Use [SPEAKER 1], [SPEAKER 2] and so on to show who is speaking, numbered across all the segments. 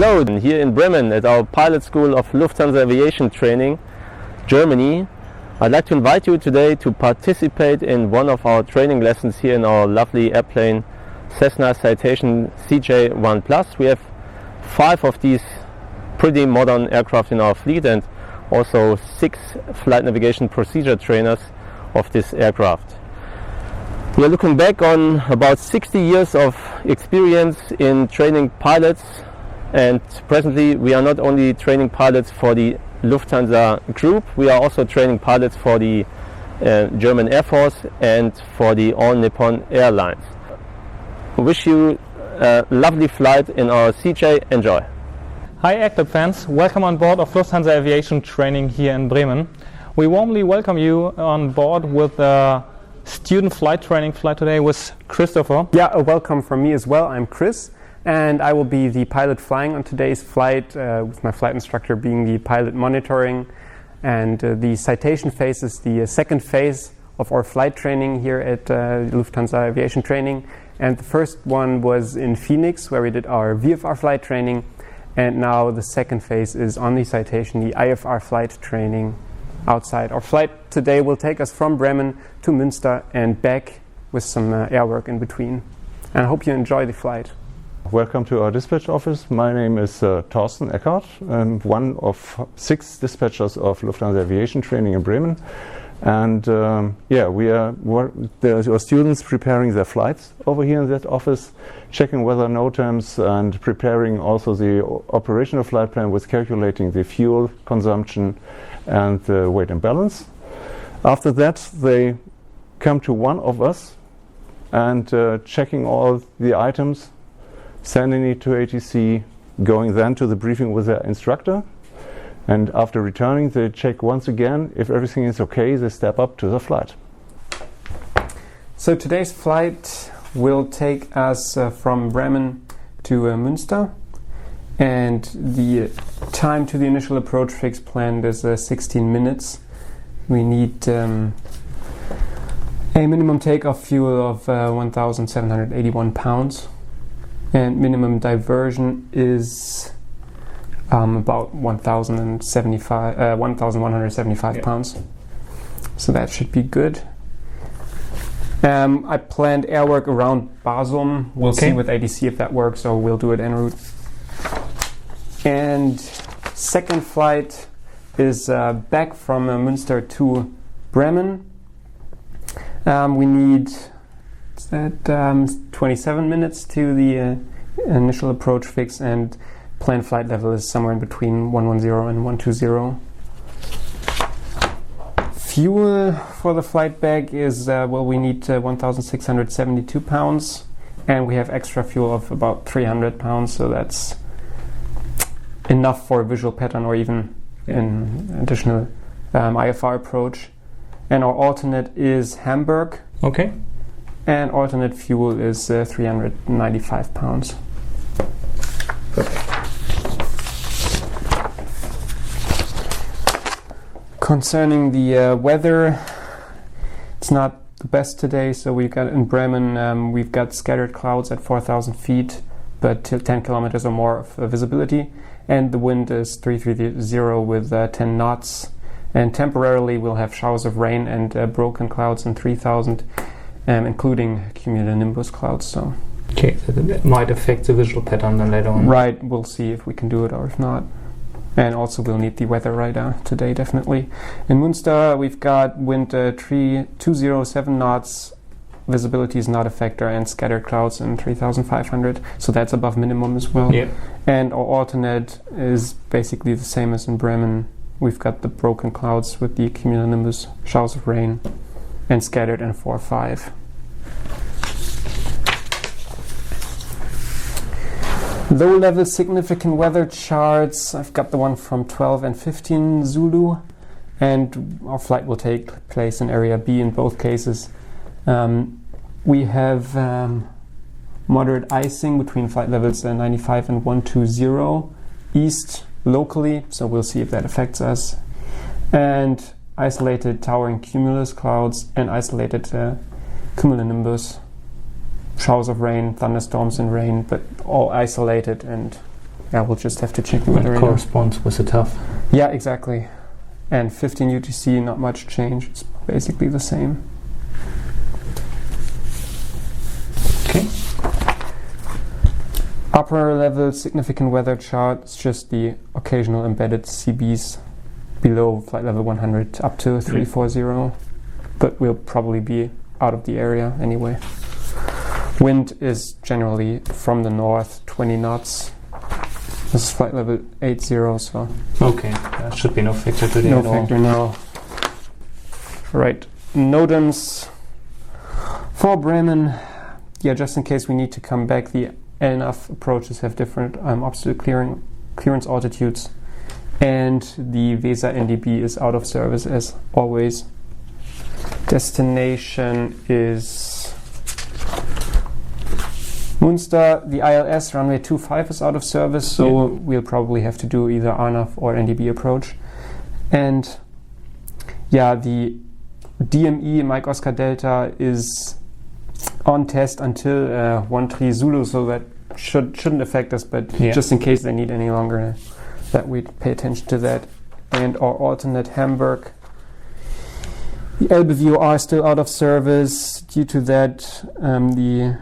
[SPEAKER 1] Hello, here in Bremen at our pilot school of Lufthansa Aviation Training, Germany. I'd like to invite you today to participate in one of our training lessons here in our lovely airplane Cessna Citation CJ1+. We have 5 of these pretty modern aircraft in our fleet and also 6 flight navigation procedure trainers of this aircraft. We are looking back on about 60 years of experience in training pilots, and presently we are not only training pilots for the Lufthansa Group, we are also training pilots for the German Air Force and for the All Nippon Airlines. We wish you a lovely flight in our CJ. Enjoy!
[SPEAKER 2] Hi AirClub fans, welcome on board of Lufthansa Aviation Training here in Bremen. We warmly welcome you on board with a student flight training flight today with Christopher.
[SPEAKER 3] Yeah, a welcome from me as well. I'm Chris, and I will be the pilot flying on today's flight, with my flight instructor being the pilot monitoring. And the citation phase is the second phase of our flight training here at Lufthansa Aviation Training. And the first one was in Phoenix, where we did our VFR flight training. And now the second phase is on the citation, the IFR flight training outside. Our flight today will take us from Bremen to Münster and back with some air work in between. And I hope you enjoy the flight.
[SPEAKER 4] Welcome to our dispatch office. My name is Torsten. I'm one of 6 dispatchers of Lufthansa Aviation Training in Bremen. And we are there are students preparing their flights over here in that office, checking weather NOTAMs and preparing also the operational flight plan with calculating the fuel consumption and the weight and balance. After that, they come to one of us and checking all the items, sending it to ATC, going then to the briefing with their instructor. And after returning, they check once again. If everything is okay, they step up to the flight.
[SPEAKER 3] So today's flight will take us from Bremen to Münster. And the time to the initial approach fix planned is 16 minutes. We need a minimum takeoff fuel of 1,781 pounds. And minimum diversion is about 1,175 pounds. So that should be good. I planned air work around Basum. We'll see with ATC if that works, or we'll do it en route. And second flight is back from Münster to Bremen. We need 27 minutes to the initial approach fix, and planned flight level is somewhere in between 110 and 120. Fuel for the flight back is, we need 1,672 pounds, and we have extra fuel of about 300 pounds, so that's enough for a visual pattern or even an additional IFR approach. And our alternate is Hamburg.
[SPEAKER 2] Okay.
[SPEAKER 3] And alternate fuel is 395 pounds.
[SPEAKER 2] Perfect.
[SPEAKER 3] Concerning the weather, it's not the best today. So we've got in Bremen, we've got scattered clouds at 4,000 feet, but till 10 kilometers or more of visibility. And the wind is 330 with 10 knots. And temporarily we'll have showers of rain and broken clouds in 3,000. Including cumulonimbus clouds. So
[SPEAKER 2] okay, so that might affect the visual pattern then later on.
[SPEAKER 3] Right, we'll see if we can do it or if not. And also we'll need the weather radar today, definitely. In Münster, we've got wind 207 knots, visibility is not a factor, and scattered clouds in 3,500, so that's above minimum as well.
[SPEAKER 2] Yeah.
[SPEAKER 3] And our alternate is basically the same as in Bremen. We've got the broken clouds with the cumulonimbus, showers of rain, and scattered in 4-5. Low-level significant weather charts. I've got the one from 12 and 15 Zulu, and our flight will take place in Area B in both cases. We have moderate icing between flight levels 95 and 120 east locally, so we'll see if that affects us. And isolated towering cumulus clouds and isolated cumulonimbus, showers of rain, thunderstorms and rain, but all isolated and yeah, we'll just have to check the weather.
[SPEAKER 2] It corresponds with the TAF.
[SPEAKER 3] Yeah, exactly. And 15 UTC, not much change. It's basically the same.
[SPEAKER 2] Okay.
[SPEAKER 3] Upper level significant weather chart. It's just the occasional embedded CBs below flight level 100 up to 340. But we'll probably be out of the area anyway. Wind is generally from the north, 20 knots. This is flight level 80, so...
[SPEAKER 2] Okay, there should be no factor today
[SPEAKER 3] no
[SPEAKER 2] at all.
[SPEAKER 3] factor, no. Right, NOTAMs for Bremen. Yeah, just in case we need to come back, the LNAV approaches have different obstacle clearance altitudes. And the VESA NDB is out of service as always. Destination is Münster. The ILS runway 25 is out of service, so we'll probably have to do either RNAV or NDB approach. And yeah, the DME Mike Oscar Delta is on test until 13 Zulu, so that shouldn't affect us, but just in case they need any longer, that we'd pay attention to that. And our alternate Hamburg. The Elbe VOR is still out of service. Due to that, the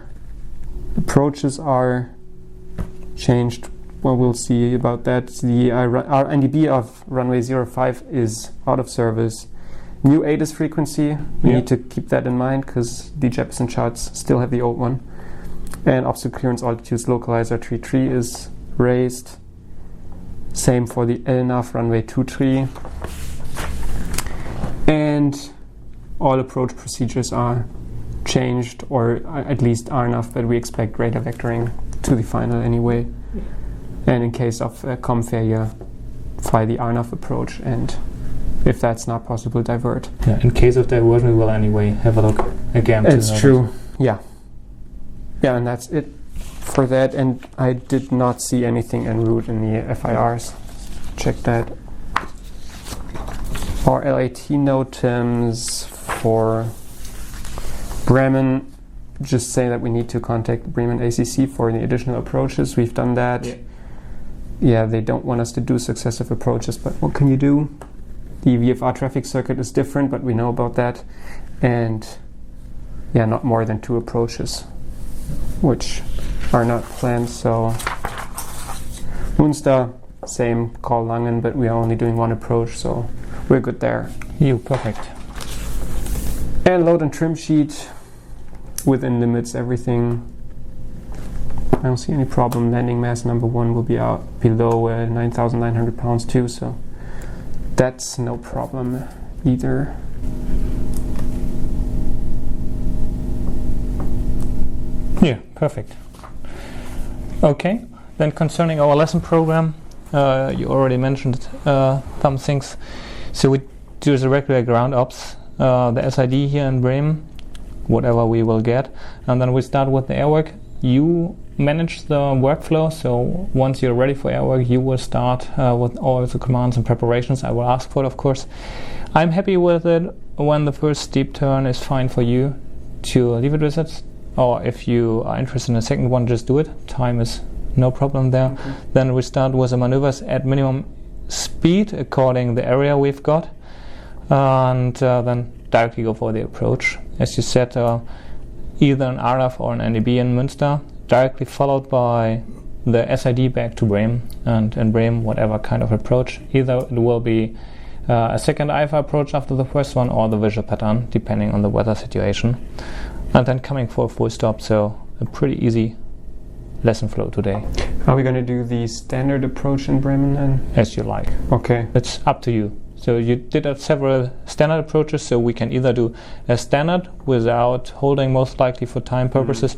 [SPEAKER 3] approaches are changed. Well, we'll see about that. The our NDB of runway 05 is out of service. New ATIS frequency, we need to keep that in mind because the Jeppesen charts still have the old one. And obstacle clearance altitudes localizer 33 is raised. Same for the LNAV runway 23. And all approach procedures are changed, or at least are enough that we expect radar vectoring to the final anyway. And in case of com failure, fly the RNAV approach, and if that's not possible, divert.
[SPEAKER 2] Yeah, in case of diversion, we will anyway have a look again.
[SPEAKER 3] It's true, yeah. Yeah, and that's it for that. And I did not see anything en route in the FIRs. Check that. Our LAT NOTAMs for Bremen, just say that we need to contact the Bremen ACC for the additional approaches. We've done that. Yeah, they don't want us to do successive approaches, but what can you do? The VFR traffic circuit is different, but we know about that. And yeah, not more than 2 approaches, which are not planned. So Münster, same, call Langen, but we are only doing 1 approach, so we're good there.
[SPEAKER 2] Perfect.
[SPEAKER 3] And load and trim sheet, within limits, everything. I don't see any problem. Landing mass number 1 will be out below 9,900 pounds too, so that's no problem either.
[SPEAKER 2] Yeah, perfect. Okay, then concerning our lesson program, you already mentioned some things. So we do the regular ground ops, the SID here in Bremen, whatever we will get, and then we start with the airwork. You manage the workflow, so once you're ready for airwork, you will start with all the commands and preparations I will ask for, of course. I'm happy with it when the first steep turn is fine for you to leave it with it, or if you are interested in a second one, just do it. Time is no problem there. Okay. Then we start with the maneuvers at minimum speed according the area we've got, and then directly go for the approach. As you said, either an RF or an NDB in Münster, directly followed by the SID back to Bremen, and in Bremen whatever kind of approach. Either it will be a second IFA approach after the first one, or the visual pattern, depending on the weather situation. And then coming for a full stop, so a pretty easy lesson flow today.
[SPEAKER 3] Are we going to do the standard approach in Bremen then?
[SPEAKER 2] As you like.
[SPEAKER 3] Okay.
[SPEAKER 2] It's up to you. So you did several standard approaches, so we can either do a standard without holding, most likely for time purposes,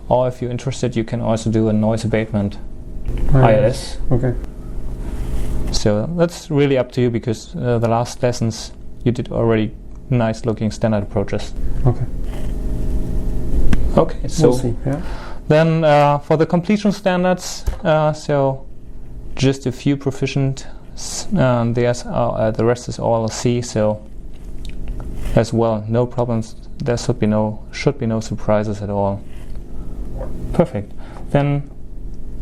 [SPEAKER 2] or if you're interested, you can also do a noise abatement ILS.
[SPEAKER 3] Okay.
[SPEAKER 2] So that's really up to you, because the last lessons you did already nice looking standard approaches.
[SPEAKER 3] Okay.
[SPEAKER 2] Okay, so
[SPEAKER 3] we'll see. Yeah.
[SPEAKER 2] Then for the completion standards, so just a few proficient. The rest is all C, so as well, no problems. There should be no surprises at all. Perfect. Then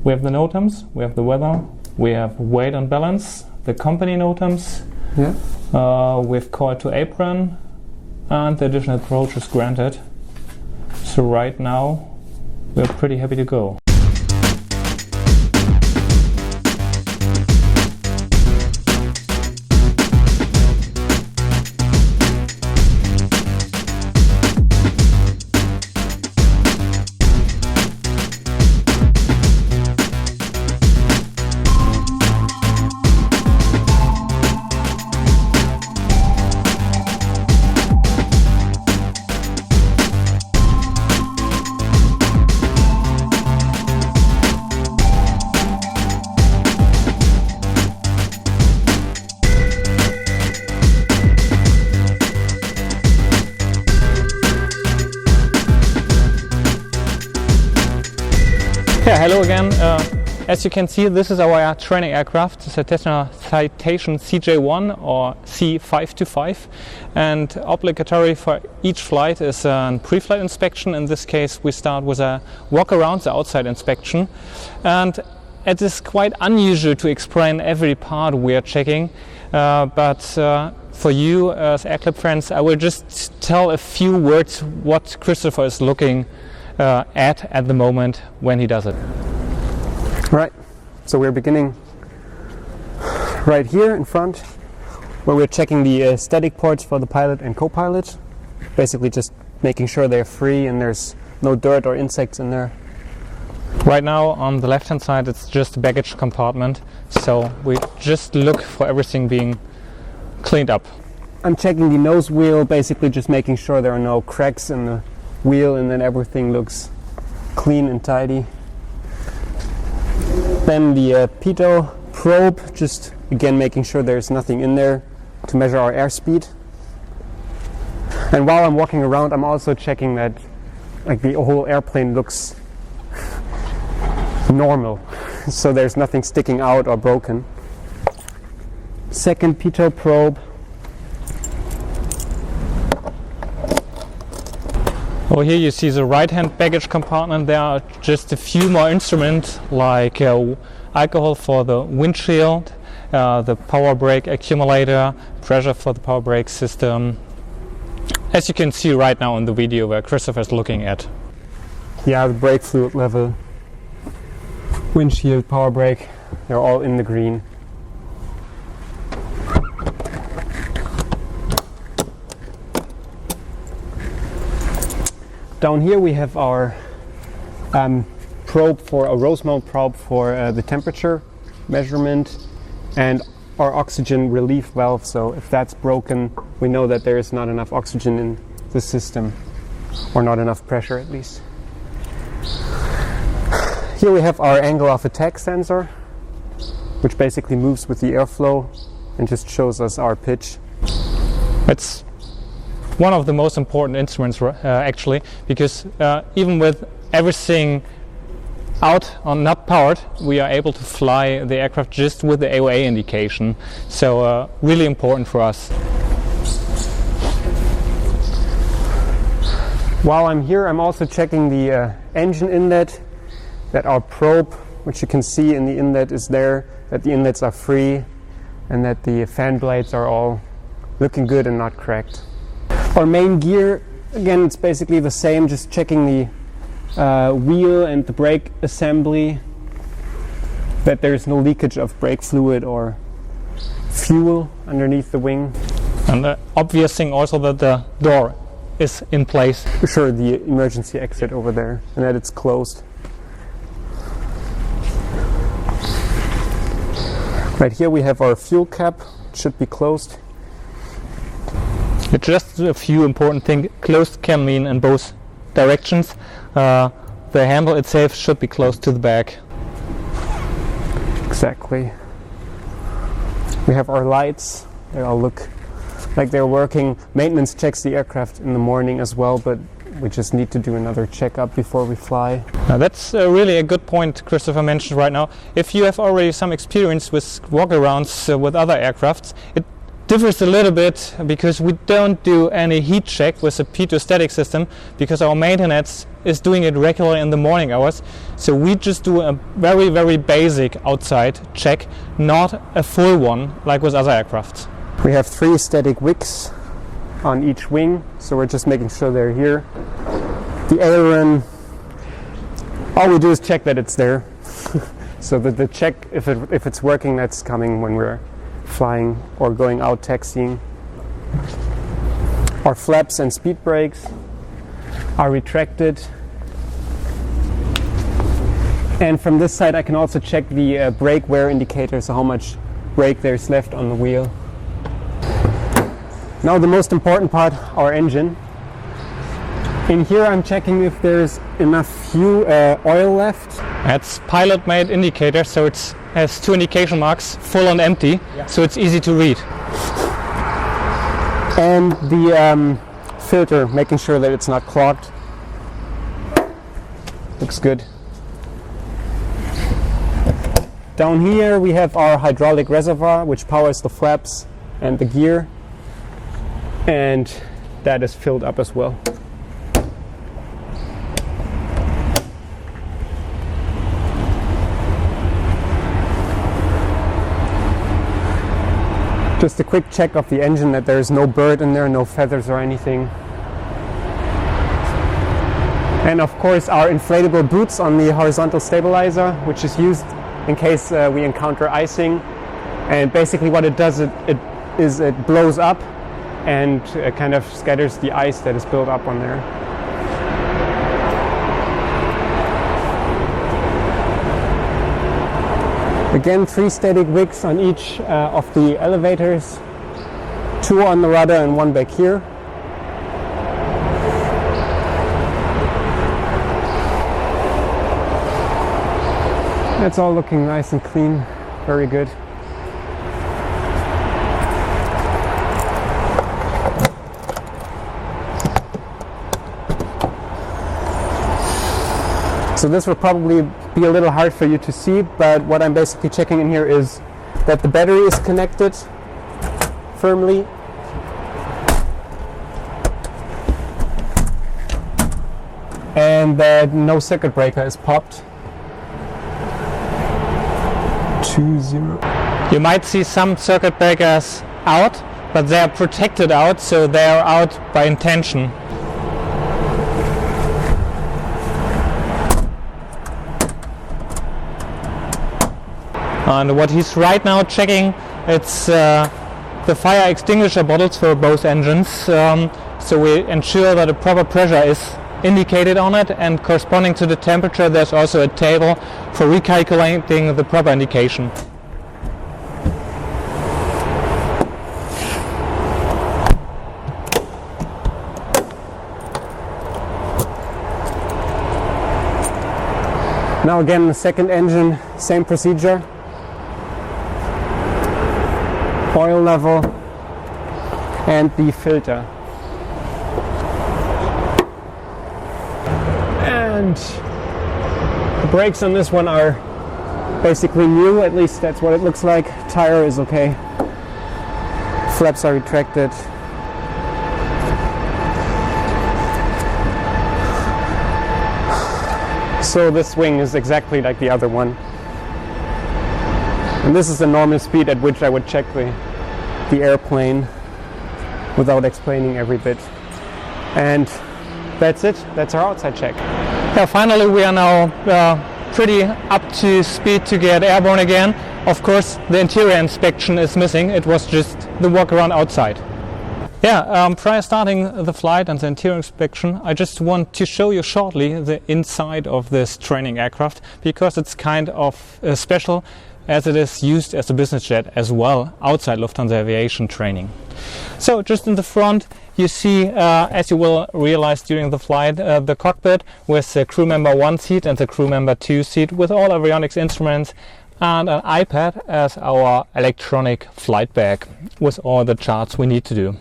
[SPEAKER 2] We have the NOTAMs, we have the weather, we have weight and balance, the company NOTAMs, we've call to apron, and the additional approach is granted. So right now we're pretty happy to go. Yeah, hello again. As you can see, this is our training aircraft, the Citation CJ1 or C525, and obligatory for each flight is a pre-flight inspection. In this case, we start with a walk around the outside inspection, and it is quite unusual to explain every part we are checking, but for you as airclub friends, I will just tell a few words what Christopher is looking at the moment when he does it.
[SPEAKER 3] Right, so we're beginning right here in front, where we're checking the static ports for the pilot and co-pilot, basically just making sure they're free and there's no dirt or insects in there.
[SPEAKER 2] Right now on the left hand side it's just a baggage compartment, so we just look for everything being cleaned up.
[SPEAKER 3] I'm checking the nose wheel, basically just making sure there are no cracks in the wheel and then everything looks clean and tidy. Then the pitot probe, just again making sure there's nothing in there to measure our airspeed. And while I'm walking around, I'm also checking that like the whole airplane looks normal, so there's nothing sticking out or broken. Second pitot probe.
[SPEAKER 2] Over here you see the right hand baggage compartment. There are just a few more instruments like alcohol for the windshield, the power brake accumulator, pressure for the power brake system, as you can see right now in the video where Christopher is looking at.
[SPEAKER 3] Yeah, the brake fluid level, windshield, power brake, they're all in the green. Down here we have our probe for a Rosemount probe for the temperature measurement and our oxygen relief valve. So if that's broken, we know that there is not enough oxygen in the system, or not enough pressure at least. Here we have our angle of attack sensor, which basically moves with the airflow and just shows us our pitch.
[SPEAKER 2] It's one of the most important instruments actually, because even with everything out or not powered, we are able to fly the aircraft just with the AOA indication, so really important for us.
[SPEAKER 3] While I'm here, I'm also checking the engine inlet, that our probe, which you can see in the inlet, is there, that the inlets are free and that the fan blades are all looking good and not cracked. Our main gear, again, it's basically the same, just checking the wheel and the brake assembly, that there's no leakage of brake fluid or fuel underneath the wing.
[SPEAKER 2] And the obvious thing also that the door is in place.
[SPEAKER 3] Sure, the emergency exit over there, and that it's closed. Right here we have our fuel cap, it should be closed.
[SPEAKER 2] Just a few important things. Closed can mean in both directions. The handle itself should be close to the back.
[SPEAKER 3] Exactly. We have our lights. They all look like they're working. Maintenance checks the aircraft in the morning as well, but we just need to do another checkup before we fly.
[SPEAKER 2] Now that's really a good point Christopher mentioned right now. If you have already some experience with walk-arounds with other aircrafts, it differs a little bit because we don't do any heat check with the P2 static system, because our maintenance is doing it regularly in the morning hours. So we just do a very, very basic outside check, not a full one like with other aircrafts.
[SPEAKER 3] We have 3 static wicks on each wing, so we're just making sure they're here. The aileron, all we do is check that it's there. So that the check, if it's working, that's coming when we're flying or going out taxiing. Our flaps and speed brakes are retracted. And from this side I can also check the brake wear indicator, so how much brake there's left on the wheel. Now the most important part, our engine. In here I'm checking if there's enough fuel, oil left.
[SPEAKER 2] It's pilot-made indicator, so it has 2 indication marks, full and empty, so it's easy to read.
[SPEAKER 3] And the filter, making sure that it's not clogged. Looks good. Down here we have our hydraulic reservoir, which powers the flaps and the gear, and that is filled up as well. Just a quick check of the engine, that there's no bird in there, no feathers or anything. And of course our inflatable boots on the horizontal stabilizer, which is used in case we encounter icing. And basically what it does, it blows up and kind of scatters the ice that is built up on there. Again, 3 static wicks on each of the elevators, 2 on the rudder and 1 back here. That's all looking nice and clean, very good. So this will probably be a little hard for you to see, but what I'm basically checking in here is that the battery is connected firmly. And that no circuit breaker is popped. 20.
[SPEAKER 2] You might see some circuit breakers out, but they are protected out, so they are out by intention. And what he's right now checking, it's the fire extinguisher bottles for both engines. So we ensure that a proper pressure is indicated on it, and corresponding to the temperature there's also a table for recalculating the proper indication.
[SPEAKER 3] Now again, the second engine, same procedure. Oil level and the filter. And the brakes on this one are basically new, at least that's what it looks like. Tire is okay. Flaps are retracted. So this wing is exactly like the other one. And this is the normal speed at which I would check the airplane without explaining every bit. And that's it. That's our outside check.
[SPEAKER 2] Yeah, finally we are now pretty up to speed to get airborne again. Of course, the interior inspection is missing. It was just the walk around outside. Yeah, prior starting the flight and the interior inspection, I just want to show you shortly the inside of this training aircraft, because it's kind of special, as it is used as a business jet as well outside Lufthansa Aviation Training. So just in the front you see, as you will realize during the flight, the cockpit with the crew member 1 seat and the crew member 2 seat with all avionics instruments, and an iPad as our electronic flight bag with all the charts we need to do.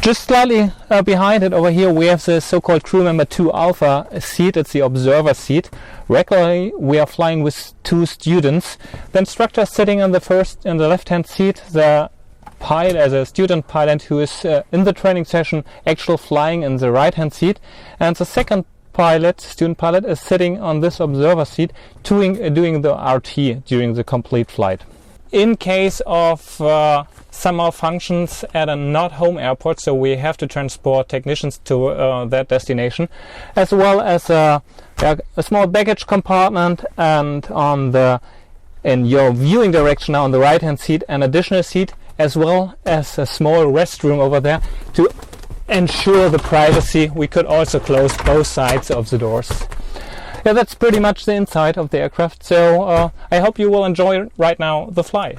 [SPEAKER 2] Just slightly behind it over here we have the so-called crew member 2 alpha seat. It's the observer seat. Regularly we are flying with 2 students. The instructor is sitting in the left hand seat. The pilot, as a student pilot who is in the training session, actually flying in the right-hand seat, and the second pilot, student pilot, is sitting on this observer seat doing the RT during the complete flight. In case of some malfunctions at a not home airport, so we have to transport technicians to that destination, as well as a small baggage compartment, and in your viewing direction now on the right hand seat, an additional seat, as well as a small restroom over there to ensure the privacy. We could also close both sides of the doors. Yeah, that's pretty much the inside of the aircraft, so I hope you will enjoy right now the fly.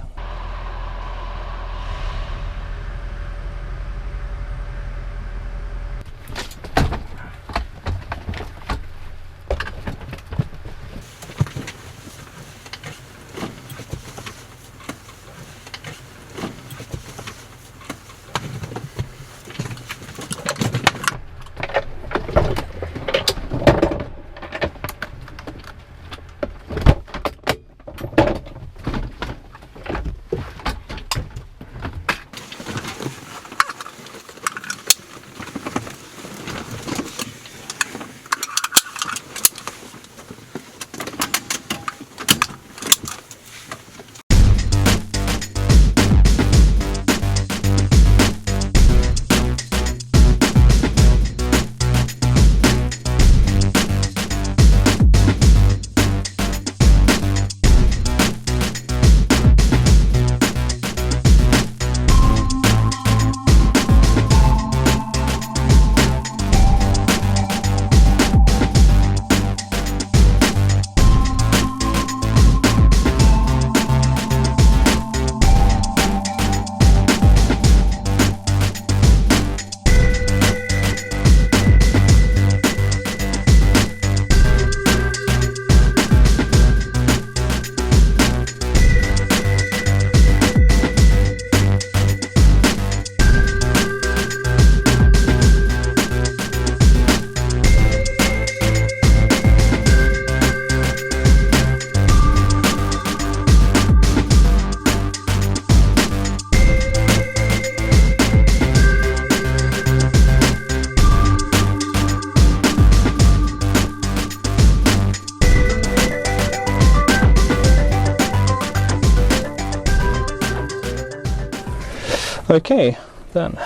[SPEAKER 2] Okay, then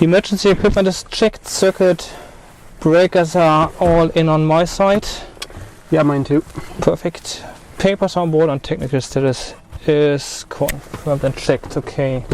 [SPEAKER 2] emergency equipment is checked, circuit breakers are all in on my side.
[SPEAKER 3] Yeah, mine too.
[SPEAKER 2] Perfect. Papers on board and technical status is confirmed and checked. Okay.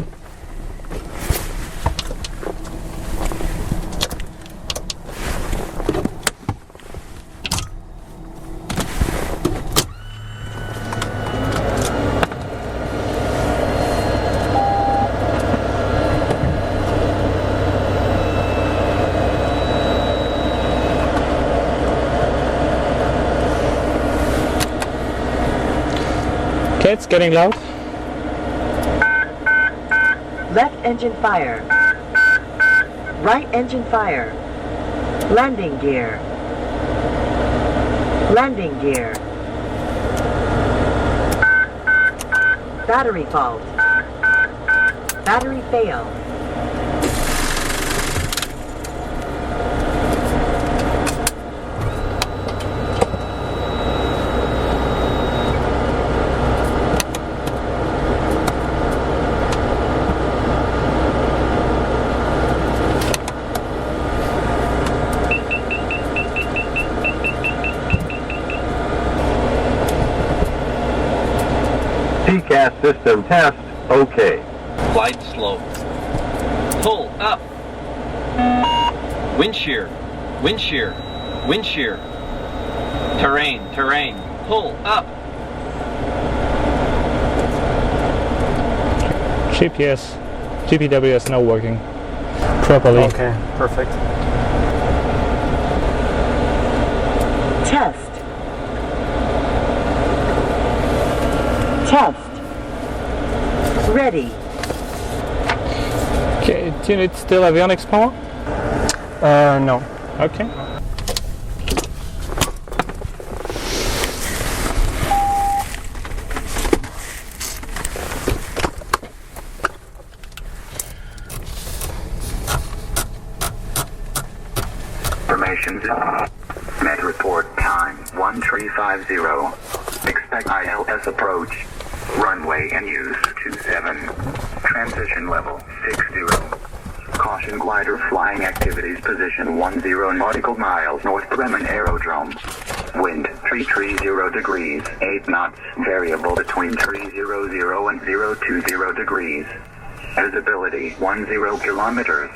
[SPEAKER 2] Okay, it's getting loud.
[SPEAKER 5] Left engine fire. Right engine fire. Landing gear. Landing gear. Battery fault. Battery fail.
[SPEAKER 6] TCAS system test, okay.
[SPEAKER 7] Flight slope. Pull up. Wind shear. Wind shear. Wind shear. Terrain. Terrain. Pull up.
[SPEAKER 2] GPS. GPW is now working properly.
[SPEAKER 3] Okay, perfect.
[SPEAKER 5] Test. Test. Ready.
[SPEAKER 2] Okay, do you need still avionics power?
[SPEAKER 3] No.
[SPEAKER 2] Okay.
[SPEAKER 8] Information Med report time 1350. Expect ILS approach. Runway and use 27. Transition level 60. Caution glider flying activities position 10 nautical miles north Bremen Aerodrome. Wind 330 degrees, 8 knots, variable between 300 and 020 degrees. Visibility 10 kilometers.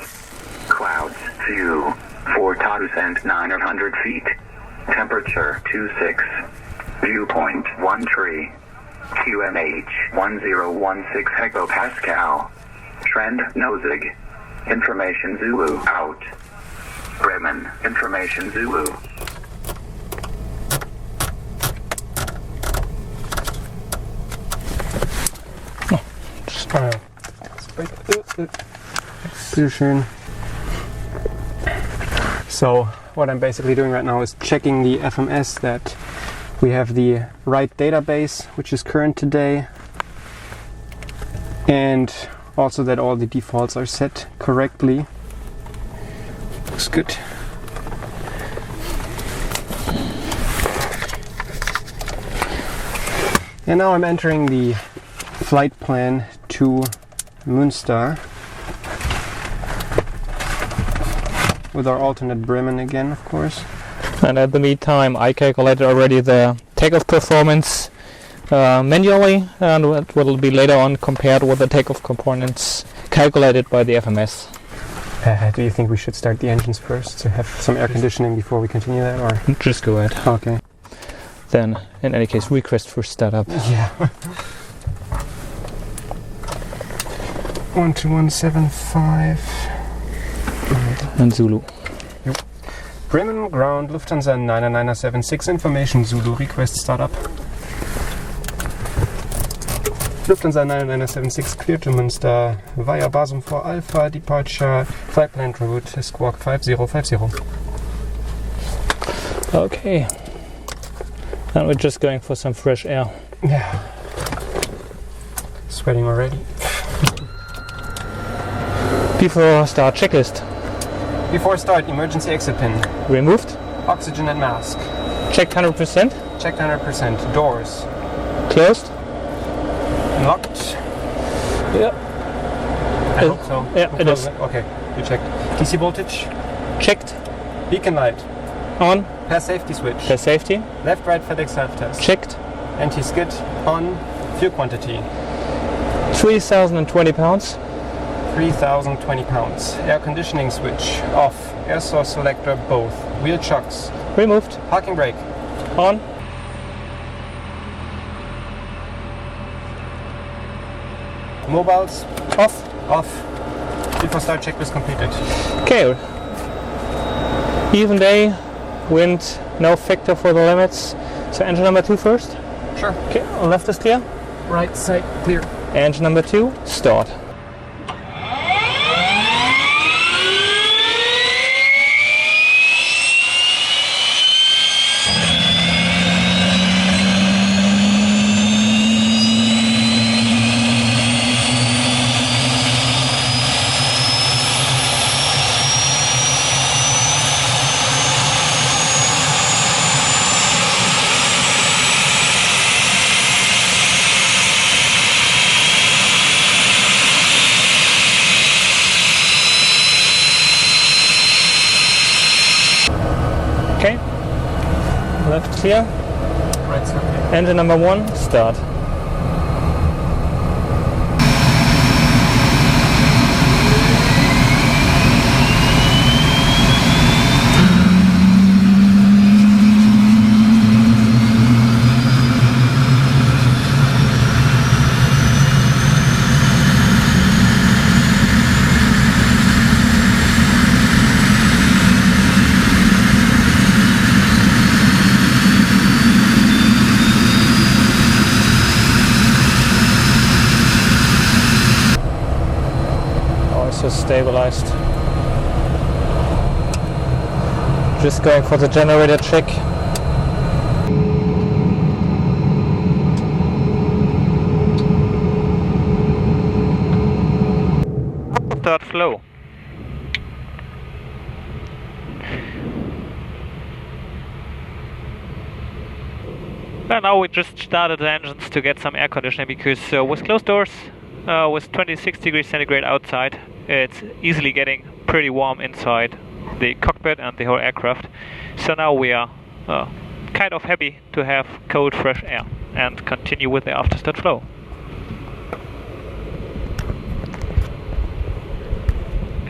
[SPEAKER 8] Clouds, few, 4,900 feet. Temperature 26. Viewpoint 13. QNH 1016 hectopascal. Trend Nosig. Information Zulu out. Bremen, Information Zulu.
[SPEAKER 3] Bitteschön. So what I'm basically doing right now is checking the FMS that we have the right database, which is current today, and also that all the defaults are set correctly. Looks good. And now I'm entering the flight plan to Münster with our alternate Bremen again, of course.
[SPEAKER 2] And at the meantime, I calculated already the takeoff performance manually, and it will be later on compared with the takeoff components calculated by the FMS.
[SPEAKER 3] Do you think we should start the engines first to have some air conditioning before we continue that, or
[SPEAKER 2] just go ahead?
[SPEAKER 3] Okay.
[SPEAKER 2] Then, in any case, request for startup.
[SPEAKER 3] Yeah. 12175.
[SPEAKER 2] And Zulu.
[SPEAKER 3] Bremen ground, Lufthansa 99976, information Zulu, request startup. Lufthansa 99976, clear to Münster, via Basum 4 Alpha, departure, flight plan route, squawk 5050.
[SPEAKER 2] Okay. And we're just going for some fresh air.
[SPEAKER 3] Yeah. Sweating already.
[SPEAKER 2] Before start, checklist.
[SPEAKER 3] Before start, emergency exit pin.
[SPEAKER 2] Removed.
[SPEAKER 3] Oxygen and mask.
[SPEAKER 2] Checked 100%.
[SPEAKER 3] Checked 100%. Doors.
[SPEAKER 2] Closed.
[SPEAKER 3] Locked.
[SPEAKER 2] Yeah.
[SPEAKER 3] I hope so.
[SPEAKER 2] Yeah, it is.
[SPEAKER 3] Okay, you checked. DC voltage.
[SPEAKER 2] Checked.
[SPEAKER 3] Beacon light.
[SPEAKER 2] On.
[SPEAKER 3] Pass safety switch.
[SPEAKER 2] Pass safety.
[SPEAKER 3] Left, right, FedEx self-test.
[SPEAKER 2] Checked.
[SPEAKER 3] Anti-skid. On. Fuel quantity.
[SPEAKER 2] 3,020 pounds.
[SPEAKER 3] 3,020 pounds. Air conditioning switch. Off. Air source selector both. Wheel chocks.
[SPEAKER 2] Removed.
[SPEAKER 3] Parking brake.
[SPEAKER 2] On.
[SPEAKER 3] Mobiles.
[SPEAKER 2] Off.
[SPEAKER 3] Off. Before start, checklist completed.
[SPEAKER 2] Okay. Even day. Wind. No factor for the limits. So engine number 2 first.
[SPEAKER 3] Sure.
[SPEAKER 2] Okay. On left is clear.
[SPEAKER 3] Right side clear.
[SPEAKER 2] Engine number 2. Start. Okay. Left clear.
[SPEAKER 3] Right side clear.
[SPEAKER 2] Engine number 1. Start. Stabilized. Just going for the generator check. Start slow. Well, now we just started the engines to get some air conditioning because with closed doors, with 26 degrees centigrade outside, it's easily getting pretty warm inside the cockpit and the whole aircraft. So now we are kind of happy to have cold, fresh air and continue with the afterstart flow.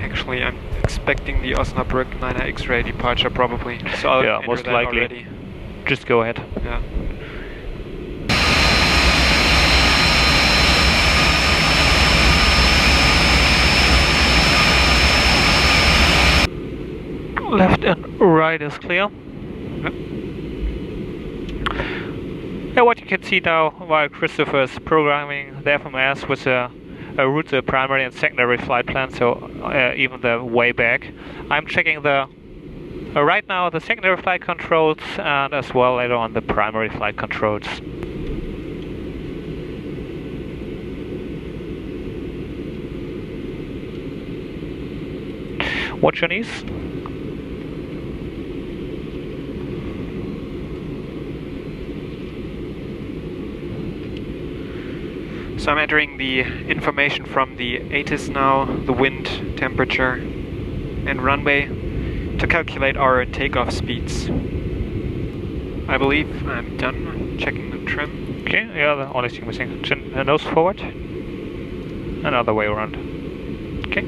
[SPEAKER 9] Actually, I'm expecting the Osnabrück 9er X-ray departure probably. So I'll enter
[SPEAKER 2] most
[SPEAKER 9] that
[SPEAKER 2] likely.
[SPEAKER 9] already.
[SPEAKER 2] Just go ahead.
[SPEAKER 9] Yeah.
[SPEAKER 2] Left and right is clear. Yeah, what you can see now while Christopher is programming the FMS with a route, the primary and secondary flight plan, so even the way back. I'm checking the right now the secondary flight controls and as well later on the primary flight controls. Watch your knees.
[SPEAKER 9] So I'm entering the information from the ATIS now, the wind, temperature and runway to calculate our takeoff speeds. I believe I'm done checking the trim.
[SPEAKER 2] Okay, yeah, the only thing missing. Chin and nose forward. Another way around. Okay.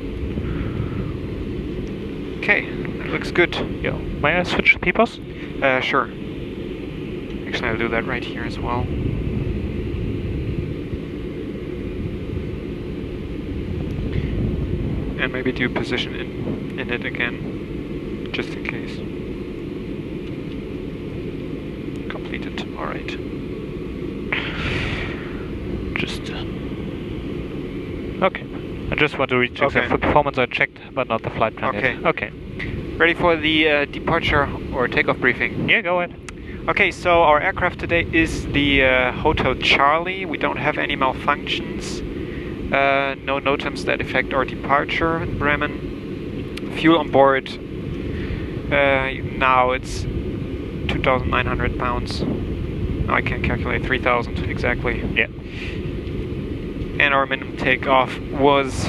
[SPEAKER 9] Okay, that looks good.
[SPEAKER 2] Yeah. May I switch peepers?
[SPEAKER 9] Sure. Actually, I'll do that right here as well. And maybe do position in it again, just in case. Completed. All right.
[SPEAKER 2] Just okay. I just want to recheck the performance. I checked, but not the flight plan yet. Okay.
[SPEAKER 9] Ready for the departure or takeoff briefing?
[SPEAKER 2] Yeah, go ahead.
[SPEAKER 9] Okay, so our aircraft today is the Hotel Charlie. We don't have any malfunctions. No NOTAMs that affect our departure in Bremen. Fuel on board, now it's 2,900 pounds. Now I can calculate 3,000 exactly.
[SPEAKER 2] Yeah.
[SPEAKER 9] And our minimum takeoff was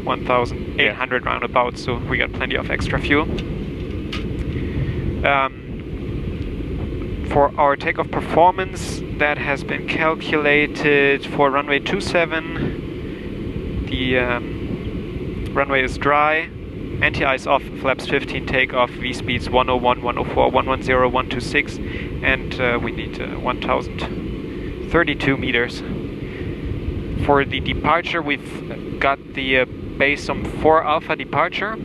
[SPEAKER 9] 1,800 roundabout, so we got plenty of extra fuel. For our takeoff performance, that has been calculated for runway 27. The runway is dry, anti-ice off, flaps 15, takeoff, V-speeds 101, 104, 110, 126, and we need 1,032 meters. For the departure, we've got the Basom 4 Alpha departure.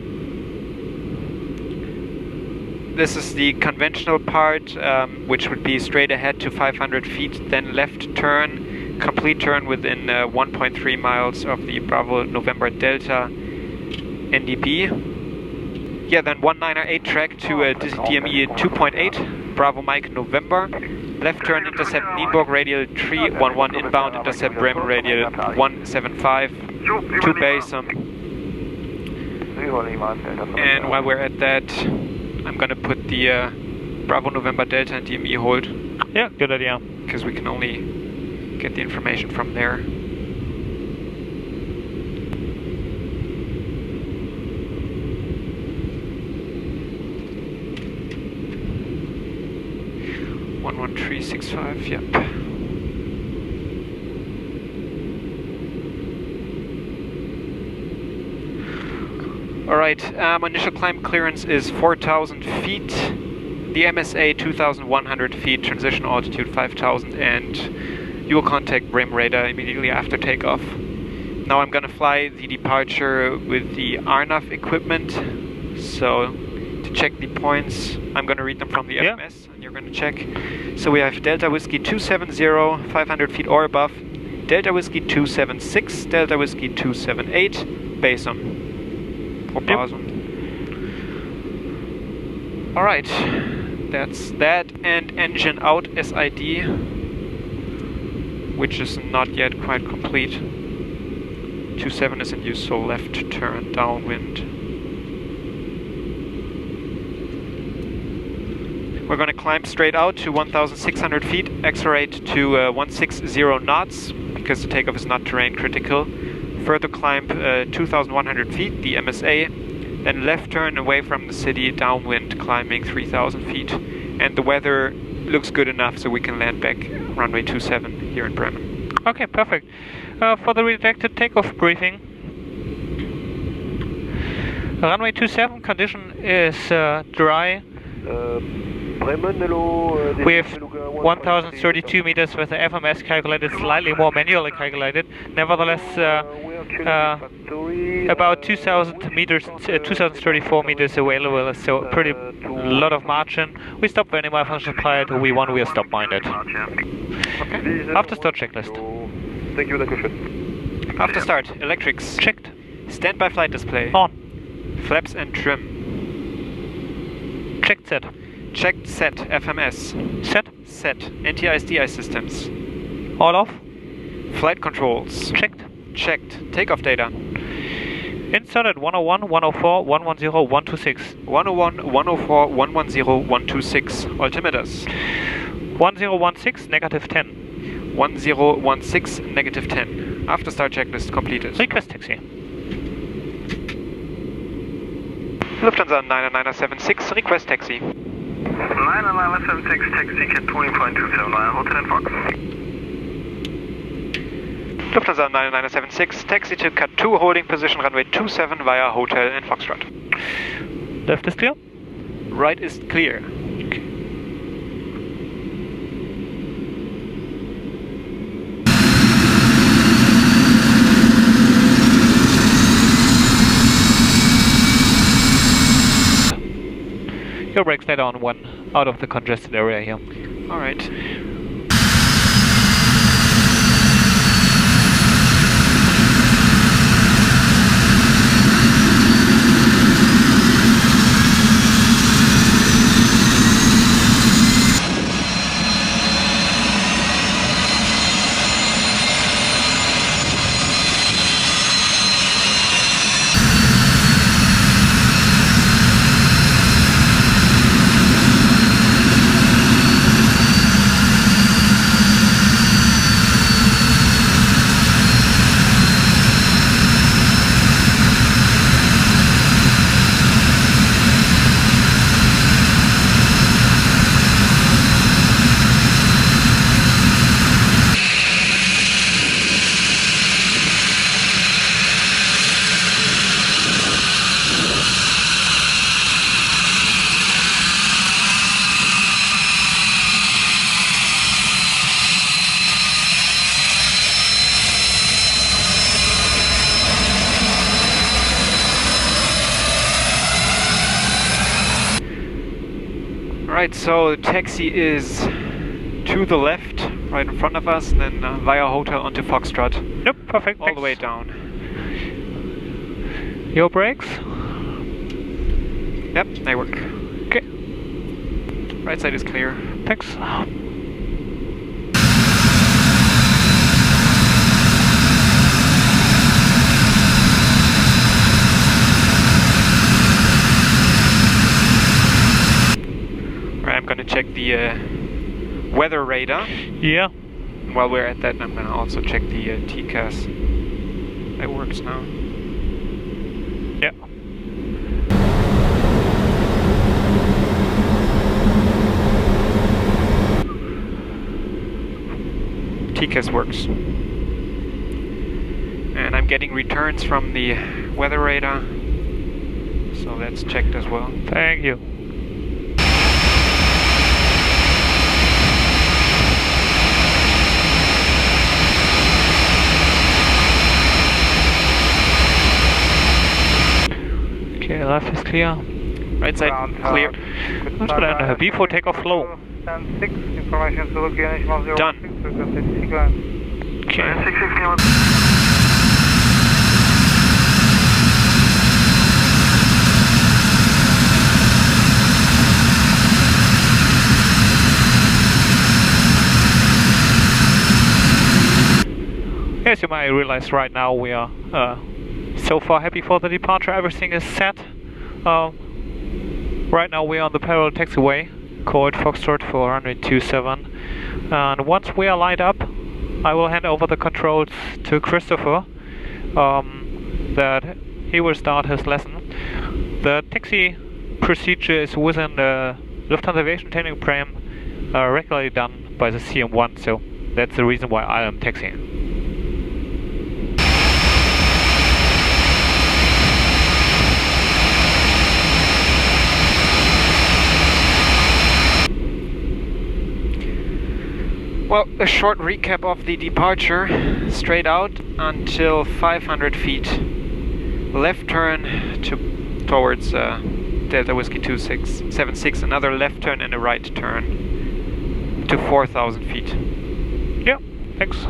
[SPEAKER 9] This is the conventional part, which would be straight ahead to 500 feet, then left turn, complete turn within 1.3 miles of the Bravo November Delta NDP. Yeah, then 198 track to DME 2.8, Bravo Mike November. Left turn, intercept Nienburg radial 311 inbound, intercept Bremen radial 175 to Basom. And while we're at that, I'm gonna put the Bravo November Delta and DME hold.
[SPEAKER 2] Yeah, good idea.
[SPEAKER 9] Because we can only get the information from there. One 11365, yep. Alright, initial climb clearance is 4,000 feet. The MSA 2,100 feet, transition altitude 5,000, and you will contact Bremen radar immediately after takeoff. Now I'm gonna fly the departure with the RNAV equipment. So to check the points, I'm gonna read them from the FMS, and you're gonna check. So we have Delta Whiskey 270, 500 feet or above. Delta Whiskey 276, Delta Whiskey 278, Basom. Or Basum. Alright, that's that, and engine out SID, which is not yet quite complete. 27 is in use, so left turn downwind. We're going to climb straight out to 1,600 feet, accelerate to 160 knots, because the takeoff is not terrain critical. Further climb 2,100 feet, the MSA, then left turn away from the city, downwind, climbing 3,000 feet. And the weather looks good enough so we can land back runway 27 here in Bremen.
[SPEAKER 2] Okay, perfect. For the redirected takeoff briefing, runway 27 condition is dry. We have 1,032 meters with the FMS calculated, slightly more manually calculated. Nevertheless, about 2,000 meters, 2,034 meters available, so a pretty lot of margin. We stop when my function applied, V1 we are stop minded. Okay. After start checklist.
[SPEAKER 6] Thank you,
[SPEAKER 9] After start, electrics
[SPEAKER 2] checked.
[SPEAKER 9] Standby flight display
[SPEAKER 2] On.
[SPEAKER 9] Flaps and trim.
[SPEAKER 2] Checked set.
[SPEAKER 9] Checked set. FMS.
[SPEAKER 2] Set.
[SPEAKER 9] Set. Anti-ISDI systems.
[SPEAKER 2] All off.
[SPEAKER 9] Flight controls.
[SPEAKER 2] Checked.
[SPEAKER 9] Checked. Takeoff data.
[SPEAKER 2] Inserted 101, 104, 110, 126.
[SPEAKER 9] 101, 104, 110, 126. Altimeters.
[SPEAKER 2] 1016, negative 10.
[SPEAKER 9] 1016, negative 10. After start checklist completed.
[SPEAKER 2] Request taxi.
[SPEAKER 9] Lufthansa 99976, request taxi.
[SPEAKER 8] 99976, taxi cat 20.279, Hotel and Fox.
[SPEAKER 9] Lufthansa 99976, taxi to cut 2, holding position runway 27 via Hotel and Foxtrot.
[SPEAKER 2] Left is clear?
[SPEAKER 9] Right is clear.
[SPEAKER 2] Your brakes later on when out of the congested area here.
[SPEAKER 9] Alright. Alright, so the taxi is to the left, right in front of us, and then via hotel onto Foxtrot.
[SPEAKER 2] Yep, perfect.
[SPEAKER 9] All the way down.
[SPEAKER 2] Your brakes?
[SPEAKER 9] Yep, they work.
[SPEAKER 2] Okay.
[SPEAKER 9] Right side is clear.
[SPEAKER 2] Thanks.
[SPEAKER 9] I'm going to check the weather radar.
[SPEAKER 2] Yeah.
[SPEAKER 9] And while we're at that, I'm going to also check the TCAS. That works now.
[SPEAKER 2] Yeah.
[SPEAKER 9] TCAS works. And I'm getting returns from the weather radar. So that's checked as well.
[SPEAKER 2] Thank you. Okay, left is clear.
[SPEAKER 9] Right side clear.
[SPEAKER 2] Before takeoff flow.
[SPEAKER 9] Done.
[SPEAKER 2] Okay. As you might realize right now, we are so far happy for the departure. Everything is set. Right now we are on the parallel taxiway. Colt Foxtrot for runway 27. And once we are lined up, I will hand over the controls to Christopher, that he will start his lesson. The taxi procedure is within the Lufthansa Aviation Training program, regularly done by the CM1, so that's the reason why I am taxiing.
[SPEAKER 9] Well, a short recap of the departure. Straight out until 500 feet. Left turn towards Delta Whiskey 2676. Another left turn and a right turn to 4,000 feet.
[SPEAKER 2] Yeah, thanks.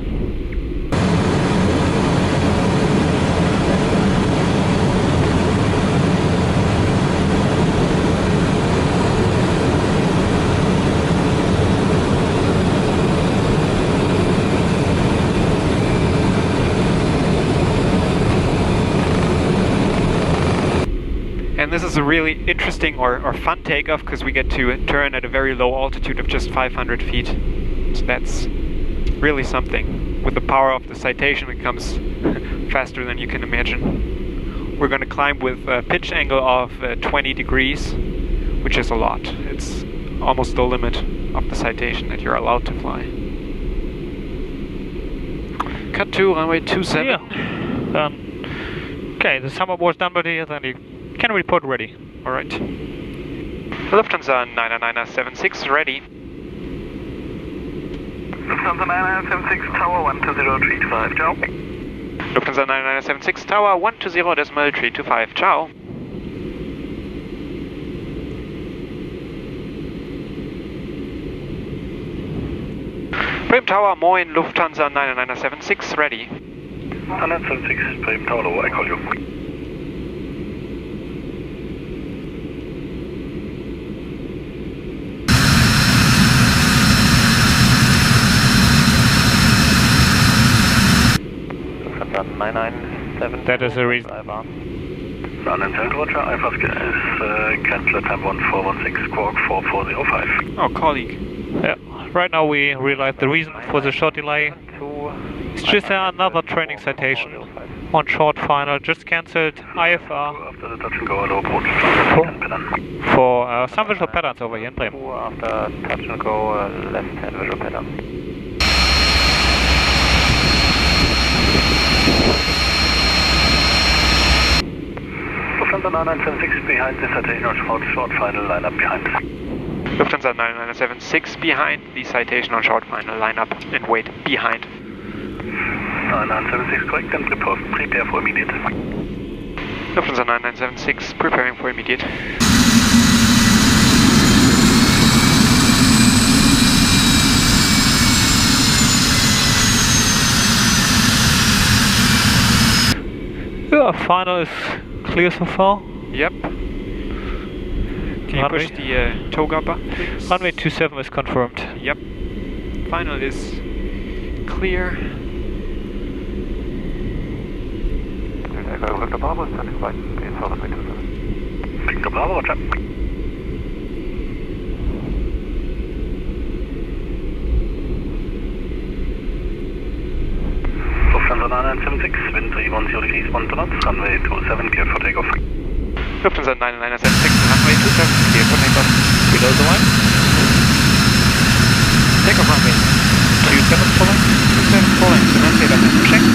[SPEAKER 9] And this is a really interesting or fun takeoff because we get to turn at a very low altitude of just 500 feet. So that's really something. With the power of the Citation, it comes faster than you can imagine. We're going to climb with a pitch angle of 20 degrees, which is a lot. It's almost the limit of the Citation that you're allowed to fly. Cut to runway 27.
[SPEAKER 2] Yeah. Okay, the summer was done by the then you can report ready.
[SPEAKER 9] Alright. Lufthansa 99976 ready.
[SPEAKER 8] Lufthansa 9976 Tower 120.325, ciao.
[SPEAKER 9] Lufthansa 9976 Tower 120.325, ciao. Bremen Tower, moin, Lufthansa 9976 ready.
[SPEAKER 8] 976 Bremen Tower, low, I call you.
[SPEAKER 2] That is the reason.
[SPEAKER 8] 997 Roger, Alpha is cancel time 1416 squawk 4405.
[SPEAKER 9] Oh, colleague.
[SPEAKER 2] Yeah. Right now we realize the reason for the short delay. It's just another training citation on short final, just cancelled IFR
[SPEAKER 8] After the touch and go, low approach,
[SPEAKER 2] for some visual patterns over here in Bremen.
[SPEAKER 8] After touch and go, left hand visual pattern. Lufthansa 9976 behind the citation short final lineup behind.
[SPEAKER 9] Lufthansa 9976 behind the Citation on short final lineup and wait behind.
[SPEAKER 8] 9976 correct and prepare for immediate.
[SPEAKER 9] Lufthansa 9976 preparing for immediate.
[SPEAKER 2] Yeah, final is clear so far.
[SPEAKER 9] Yep. Can you push the toga button, please?
[SPEAKER 2] Runway 27 is confirmed.
[SPEAKER 9] Yep. Final is clear.
[SPEAKER 8] Victor Bravo, standing by. Victor Bravo, roger. Lufthansa 9976, wind 310 degrees, 1 knots, runway 27, clear for takeoff.
[SPEAKER 9] Lufthansa 9976, runway 27, clear for takeoff. Below the line. Takeoff runway 27 falling, 27 falling, the man data has checked.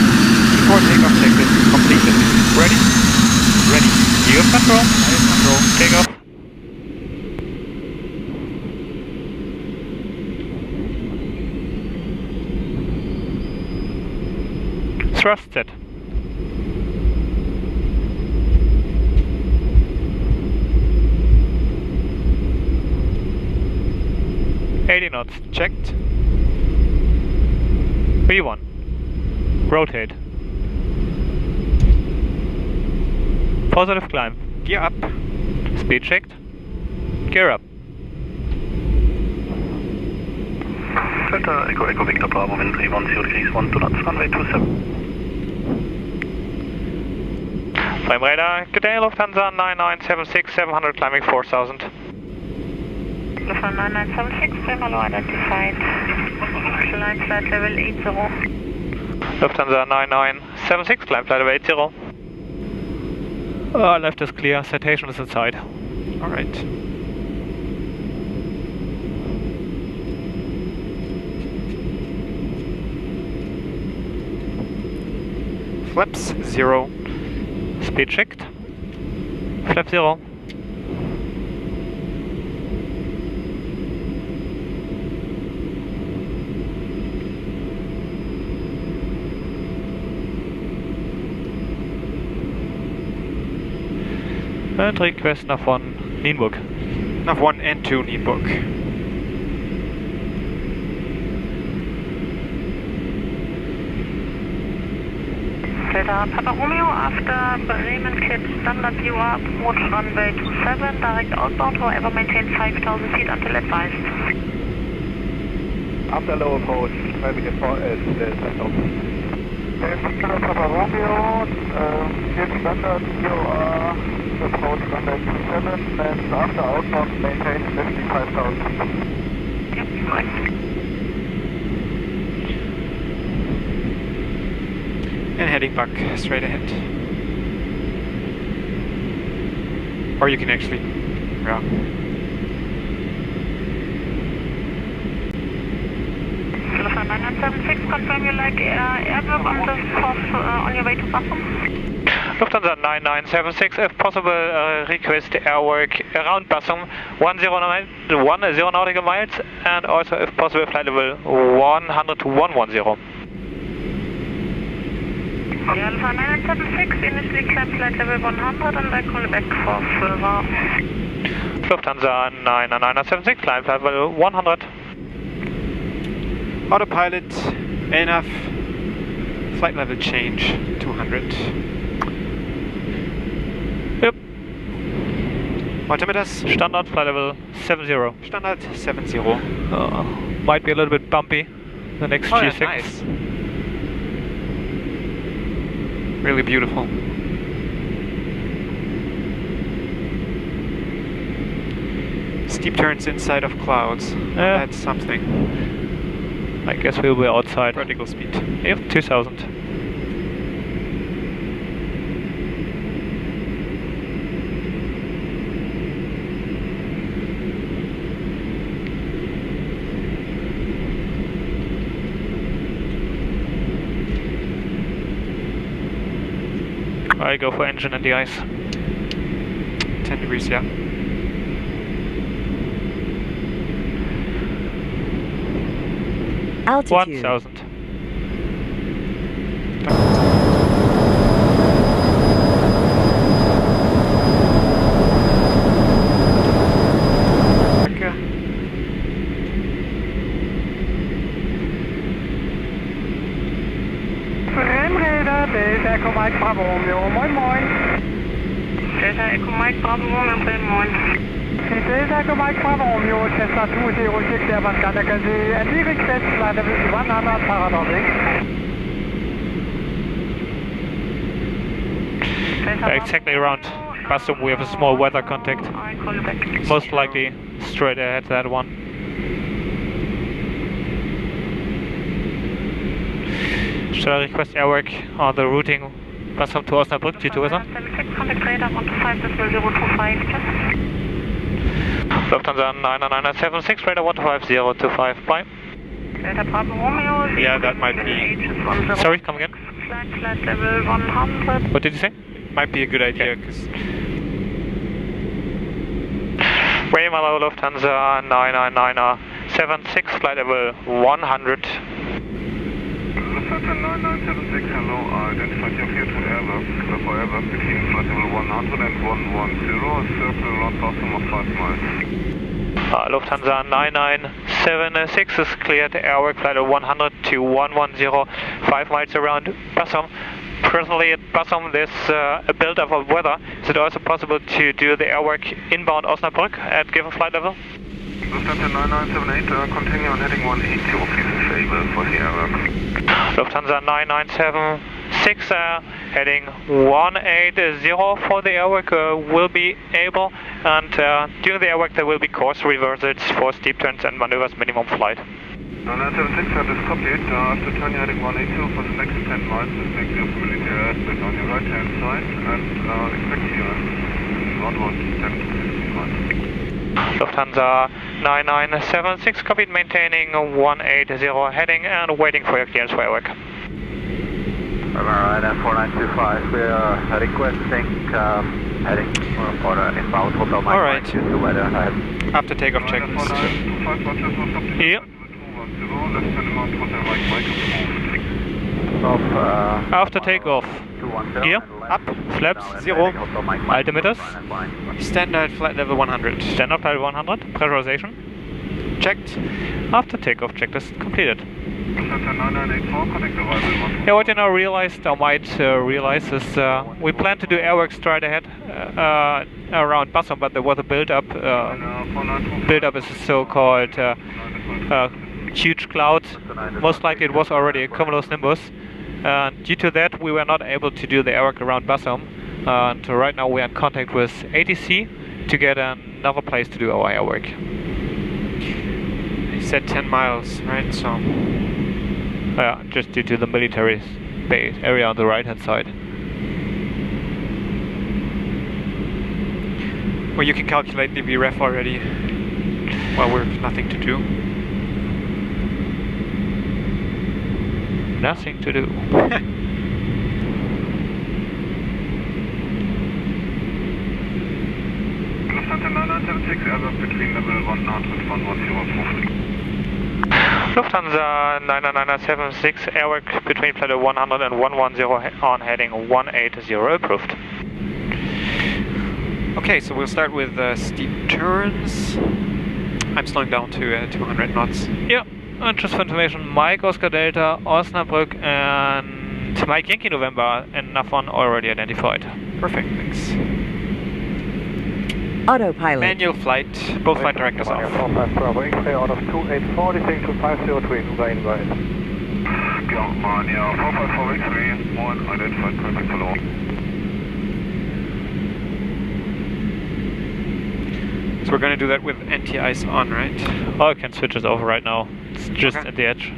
[SPEAKER 9] Before takeoff checklist completed. Ready? Ready. You have control, I have control, takeoff.
[SPEAKER 2] Thrust set. knots checked. V1. Rotate. Positive climb. Gear up. Speed checked. Gear up.
[SPEAKER 8] Delta Echo Victor Bravo, wind 310 degrees, 1 knots, runway 27.
[SPEAKER 2] Flame radar, good day, Lufthansa 9976, 700 climbing 4000.
[SPEAKER 10] Lufthansa 976, Bremen identified. Line flight level 80.
[SPEAKER 9] Lufthansa 9976, climb flight level 80. Left is clear, citation is inside. Alright. Flaps 0. Speed checked. Flap 0. And request nav 1 Nienburg. Nav 1 and 2 Nienburg.
[SPEAKER 10] Delta Papa Romeo, after Bremen cleared standard view up, approach runway 27, direct outbound, however maintain 5,000 feet until advised.
[SPEAKER 8] After low approach, traffic is set off. Delta Papa Romeo, cleared standard view up, approach runway 27, and after outbound maintain 55,000 feet.
[SPEAKER 10] Yep, correct.
[SPEAKER 9] And heading back straight ahead. Or you can actually, yeah.
[SPEAKER 10] Lufthansa 976, confirm you like Airbusse on the course on your way to Bassum?
[SPEAKER 9] Lufthansa 9976, if possible, request airwork around Bassum, 10 nautical miles, and also if possible flight level 100 to 110.
[SPEAKER 10] Alpha 976, initially climb flight level 100 and I call back for further.
[SPEAKER 9] Lufthansa 976, climb flight level 100. Autopilot, enough, flight level change 200. Yep. Altimeters, standard flight level 70. Standard 70. Might be a little bit bumpy, the next G6. Yeah, nice. Really beautiful. Steep turns inside of clouds. That's something. I guess we'll be outside. Vertical speed. Yep, 2000. I go for engine in the ice. 10 degrees, yeah.
[SPEAKER 5] Altitude.
[SPEAKER 9] 1000.
[SPEAKER 8] Delta Echo Mike Bravo Romeo, moin moin.
[SPEAKER 10] Delta Echo Mike Bravo Romeo, moin.
[SPEAKER 8] Delta Echo Mike Bravo Romeo, Cessna 206 Airbus Galaxy, and we request flight level 100 paradoxing.
[SPEAKER 9] Exactly around Bassum we have a small weather contact. Most likely straight ahead that one. Should I request airwork on the routing Bassum to Osnabrück, G2 is on? Lufthansa 99976, radar 15025, bye.
[SPEAKER 10] Delta Bravo Romeo.
[SPEAKER 9] Yeah, that might be. Sorry, come again?
[SPEAKER 10] Flight level 100.
[SPEAKER 9] What did you say? Might be a good idea, because. Bremen, hello, Lufthansa 99976, flight level 100.
[SPEAKER 8] Lufthansa 9976, hello, identified your here to Airbus, for Airbus between flight level 100 and 110, circle around Bassum of 5 miles.
[SPEAKER 9] Lufthansa 9976 is cleared, airwork flight level 100 to 110, 5 miles around Bassum. Presently at Bassum there's a build-up of weather. Is it also possible to do the airwork inbound Osnabrück at given flight level?
[SPEAKER 8] Lufthansa 9978, continue on heading 180, please enable for the airwork.
[SPEAKER 9] Lufthansa 9976, heading 180 for the airwork will be able, and during the airwork there will be course reversals for steep turns and maneuvers minimum flight.
[SPEAKER 8] 976, that is copied. After turning heading 182 for the next 10 miles, expect the military aspect on your right hand side, and expect you onwards 10 to 15 miles.
[SPEAKER 9] Lufthansa 9976, copied, maintaining 180 heading and waiting for your clearance for airwork.
[SPEAKER 6] Alright, 4925, we are requesting heading for the inbound hotel.
[SPEAKER 9] Alright. After takeoff checklist. Yeah. After takeoff. Gear up, flaps 0, altimeters. Standard flight level 100. Standard flight 100. Pressurization checked. After takeoff checklist completed. Yeah, what you now realized, or might realize, is we plan to do airwork straight ahead around Bassum, but there was a build-up. Build-up is a so-called huge cloud. Most likely it was already a cumulus nimbus. Due to that, we were not able to do the airwork around Bassum. And right now we are in contact with ATC to get another place to do our airwork. He said 10 miles, right? So, yeah, just due to the military base area on the right-hand side. Well, you can calculate the VREF already. Well, we have nothing to do. Nothing to do.
[SPEAKER 8] Lufthansa 9976, Airbus between level 100 and 110.
[SPEAKER 9] Lufthansa 9976, airwork between flight 100 and 110 on heading 180, approved. Okay, so we'll start with steep turns. I'm slowing down to 200 knots. Yeah. And just for information, Mike Oscar Delta, Osnabrück, and Mike Yankee November, and Nafon already identified. Perfect, thanks.
[SPEAKER 5] Autopilot.
[SPEAKER 9] Manual flight, both flight directors off.
[SPEAKER 8] Bravo X-ray out of 284, descending to 503, Uber invite. Germania 454 X-ray, 1 identified, traffic below.
[SPEAKER 9] So we're going to do that with anti-ice on, right? Oh, I can switch it over right now. It's just at the edge.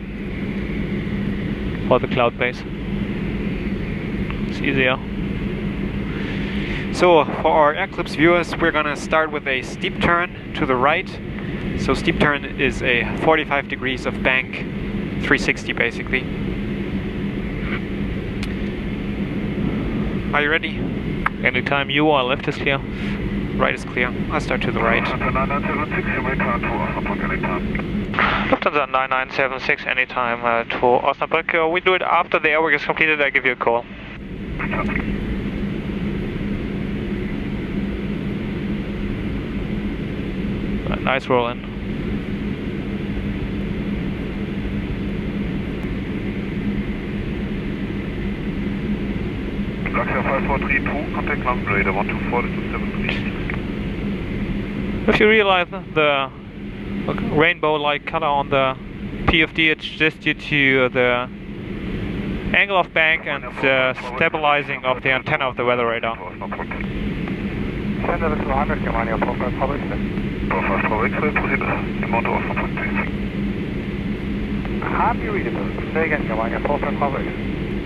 [SPEAKER 9] For the cloud base. It's easier. So for our Eclipse viewers, we're going to start with a steep turn to the right. So steep turn is a 45 degrees of bank, 360 basically. Are you ready? Anytime you are, left is clear. Right is clear. I'll start to the right. Lufthansa 9976, anytime to Osnabrück. We do it after the airwork is completed. I give you a call. Nice roll in.
[SPEAKER 8] Luxor 5432, contact London radar 124 to 73.
[SPEAKER 9] If you realize the rainbow-like color on the PFD, it's just due to the angle of bank and the stabilizing of the antenna of the weather radar.
[SPEAKER 8] Send level 200, Germania 454 X-ray. 454 X-ray, proceed inbound to Osnabrück, please. Hardly readable. Say again, Germania 454 X-ray.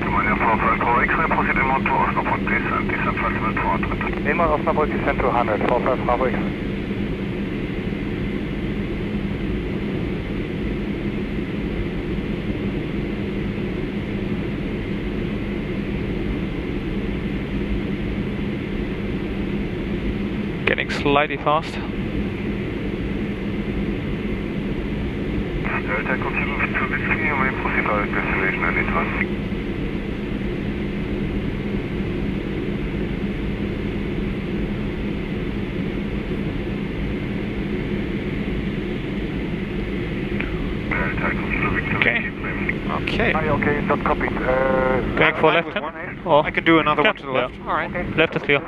[SPEAKER 8] Germania 454 X-ray, proceed inbound to Osnabrück, please, and descend flight level 200. Inbound Osnabrück, descend 200, 454 X-ray.
[SPEAKER 9] Getting slightly fast.
[SPEAKER 8] Delta confirmed to Whiskey, you may proceed to destination anytime. Delta confirmed to
[SPEAKER 9] Okay. Okay.
[SPEAKER 8] Okay, not copied.
[SPEAKER 9] Going for left hand? Or
[SPEAKER 8] I can do another one to the left.
[SPEAKER 9] Yeah. Alright. Okay. Left is clear.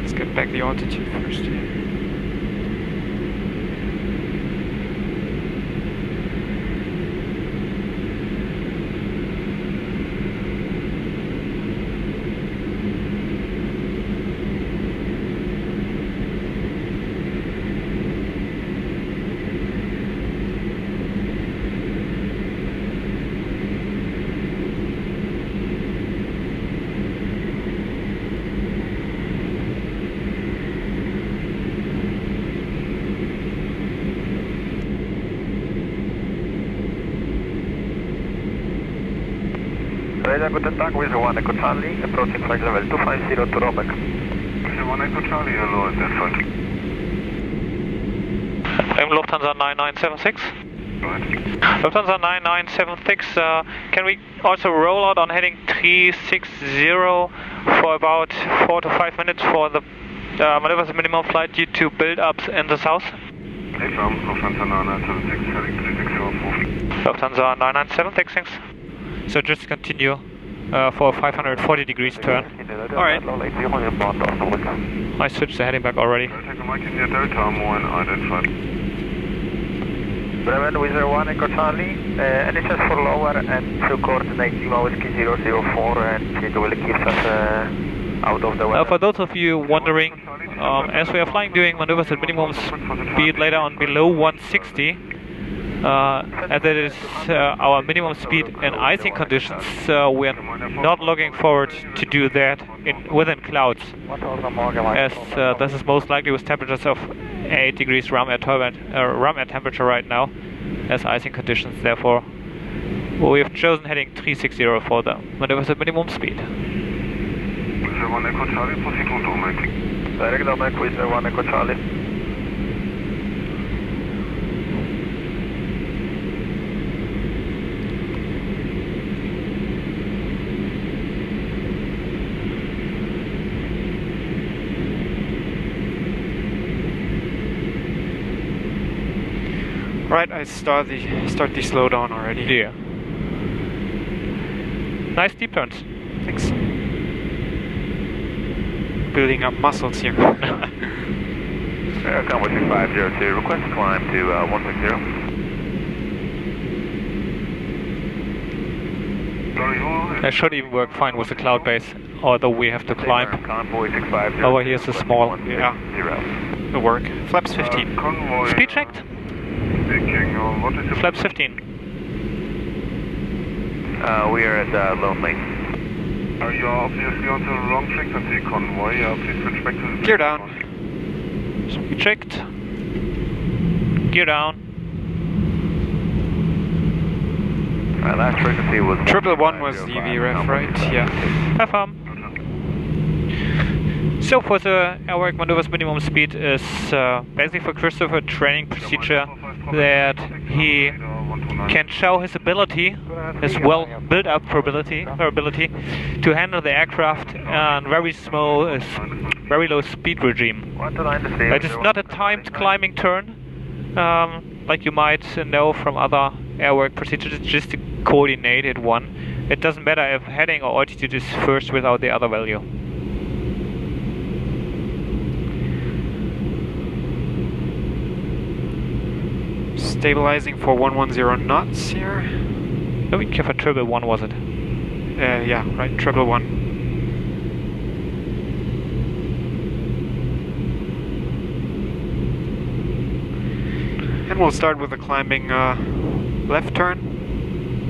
[SPEAKER 9] Let's get back the altitude first.
[SPEAKER 6] Radar, guten Tag, with 1 Echo Charlie, approaching flight level 250 to Robeck.
[SPEAKER 8] With 1 Echo Charlie, hello, at that flight.
[SPEAKER 2] I'm Lufthansa 9976. Lufthansa 9976, can we also roll out on heading 360 for about 4 to 5 minutes for the maneuvers minimum flight due to build-ups in the south?
[SPEAKER 8] Affirm, Lufthansa 9976, heading 360 approved.
[SPEAKER 2] Lufthansa 9976, thanks. So just continue for a 540 degrees turn. Alright. I switched the heading back already.
[SPEAKER 8] Delta Mike India Delta, Moen identified.
[SPEAKER 6] Bremen with 1 Echo Charlie, NHS for lower and to coordinate Lima Whiskey 004 and it will keep us out of the weather.
[SPEAKER 2] For those of you wondering, as we are flying doing maneuvers at minimum speed later on below 160, as it is our minimum speed in icing conditions, we are not looking forward to do that within clouds, as this is most likely with temperatures of 8 degrees room air temperature right now as icing conditions. Therefore, we have chosen heading 360 for the maneuvers at minimum speed.
[SPEAKER 8] With 1 Echo Charlie, proceed to Domek.
[SPEAKER 6] Direct Domek with 1 Echo Charlie.
[SPEAKER 9] Right, I start the slowdown already.
[SPEAKER 2] Yeah. Nice deep turns.
[SPEAKER 9] Thanks. Building up muscles here.
[SPEAKER 6] Convoy 6502, request climb to 160.
[SPEAKER 2] That should even work fine with the cloud base, although we have to climb.
[SPEAKER 6] Convoy 6502.
[SPEAKER 2] Over here is a small.
[SPEAKER 9] Yeah. It'll work. Flaps 15.
[SPEAKER 2] Speed checked.
[SPEAKER 8] What is the
[SPEAKER 2] Flaps 15.
[SPEAKER 6] We are at Lonely.
[SPEAKER 8] You are obviously on the wrong frequency, convoy. Please switch back to the
[SPEAKER 9] Gear down.
[SPEAKER 2] Speed checked. Gear down.
[SPEAKER 6] Last frequency was
[SPEAKER 9] 111 was the VREF, right? Yeah.
[SPEAKER 2] Have fun. So for the airwork maneuvers minimum speed is basically for Christopher a training procedure that he can show his ability, his well built up ability to handle the aircraft on very low speed regime. It is not a timed climbing turn like you might know from other airwork procedures. It's just a coordinated one. It doesn't matter if heading or altitude is first without the other value.
[SPEAKER 9] Stabilizing for 110 knots here.
[SPEAKER 2] No, we care for 111, was it?
[SPEAKER 9] Yeah, right, 111. And we'll start with the climbing left turn.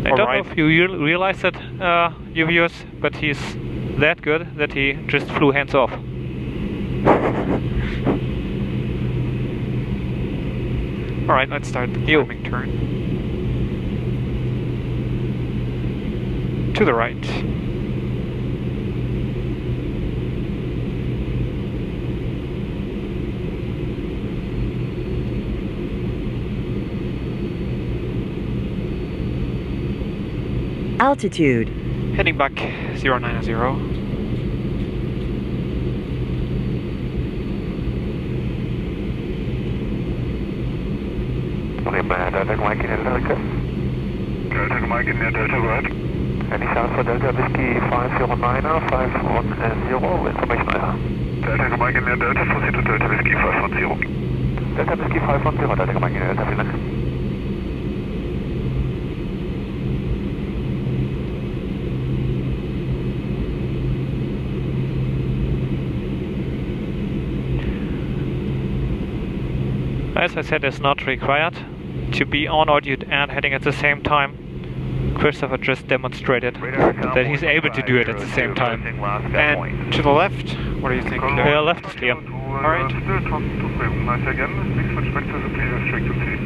[SPEAKER 2] I don't know if you realize that, you viewers, but he's that good that he just flew hands off.
[SPEAKER 9] Alright, let's start the climbing turn. To the right.
[SPEAKER 5] Altitude.
[SPEAKER 9] Heading back 090.
[SPEAKER 6] Delta Mike India Delta.
[SPEAKER 8] Delta Mike India Delta, go ahead.
[SPEAKER 6] Any sound for Delta Whiskey 509er, 510, information error.
[SPEAKER 8] Delta Mike India Delta, proceed to Delta Whiskey 510.
[SPEAKER 6] Delta Whiskey 510, Delta Mike India Delta, vielen Dank.
[SPEAKER 2] As I said, it's not required to be on altitude and heading at the same time. Christopher just demonstrated that he's able to do it at the same time.
[SPEAKER 9] And to the left, what do you think?
[SPEAKER 2] Left is clear.
[SPEAKER 9] Alright.
[SPEAKER 8] Nice again, please switch back to the previous frequency.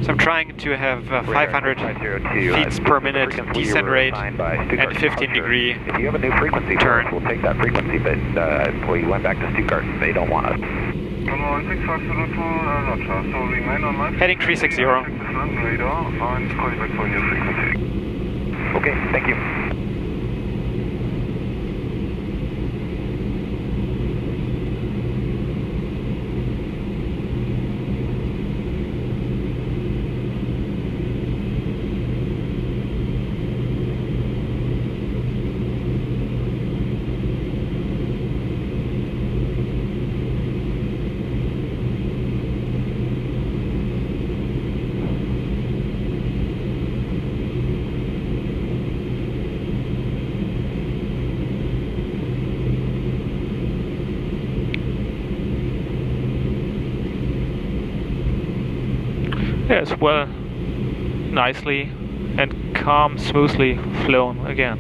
[SPEAKER 9] So I'm trying to have 500 feet per minute descent rate and 15-degree
[SPEAKER 6] If you have a new frequency for us, we'll take that frequency, but we went back to Stuttgart. They don't want us.
[SPEAKER 9] Heading 360.
[SPEAKER 6] Okay, thank you.
[SPEAKER 2] Yes, well, nicely and calm, smoothly flown again.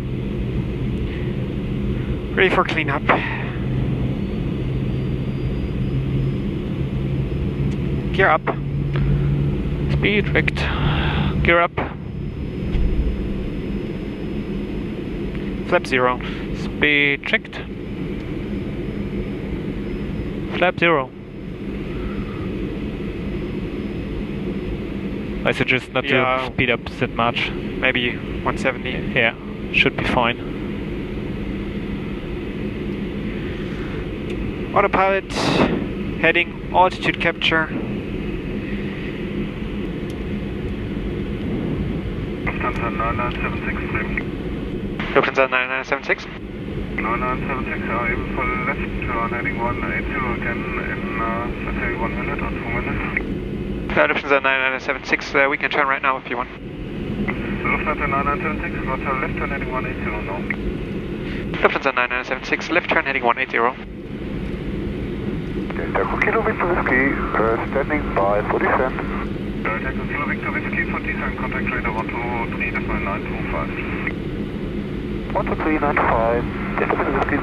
[SPEAKER 9] Ready for cleanup. Gear up.
[SPEAKER 2] Speed rigged. Gear up.
[SPEAKER 9] Flap 0.
[SPEAKER 2] Speed checked. Flap 0. I suggest not to speed up that much.
[SPEAKER 9] Maybe 170.
[SPEAKER 2] Yeah, should be fine.
[SPEAKER 9] Autopilot, heading, altitude capture.
[SPEAKER 8] Lufthansa 9976 Bremen.
[SPEAKER 9] Lufthansa 9976.
[SPEAKER 8] 9976, able for left turn heading 180 again in, let's say 1 minute or 2 minutes.
[SPEAKER 9] Lufthansa 9976, we can turn right now if you want.
[SPEAKER 8] Lufthansa 9976, roger, left turn heading 180 now.
[SPEAKER 9] Lufthansa 9976, left turn heading 180.
[SPEAKER 8] Delta Kilo Victor Whiskey, standing by for descent. Delta Kilo Victor Whiskey for descent, contact radar 123.925. 123.925, Delta Kilo Whiskey.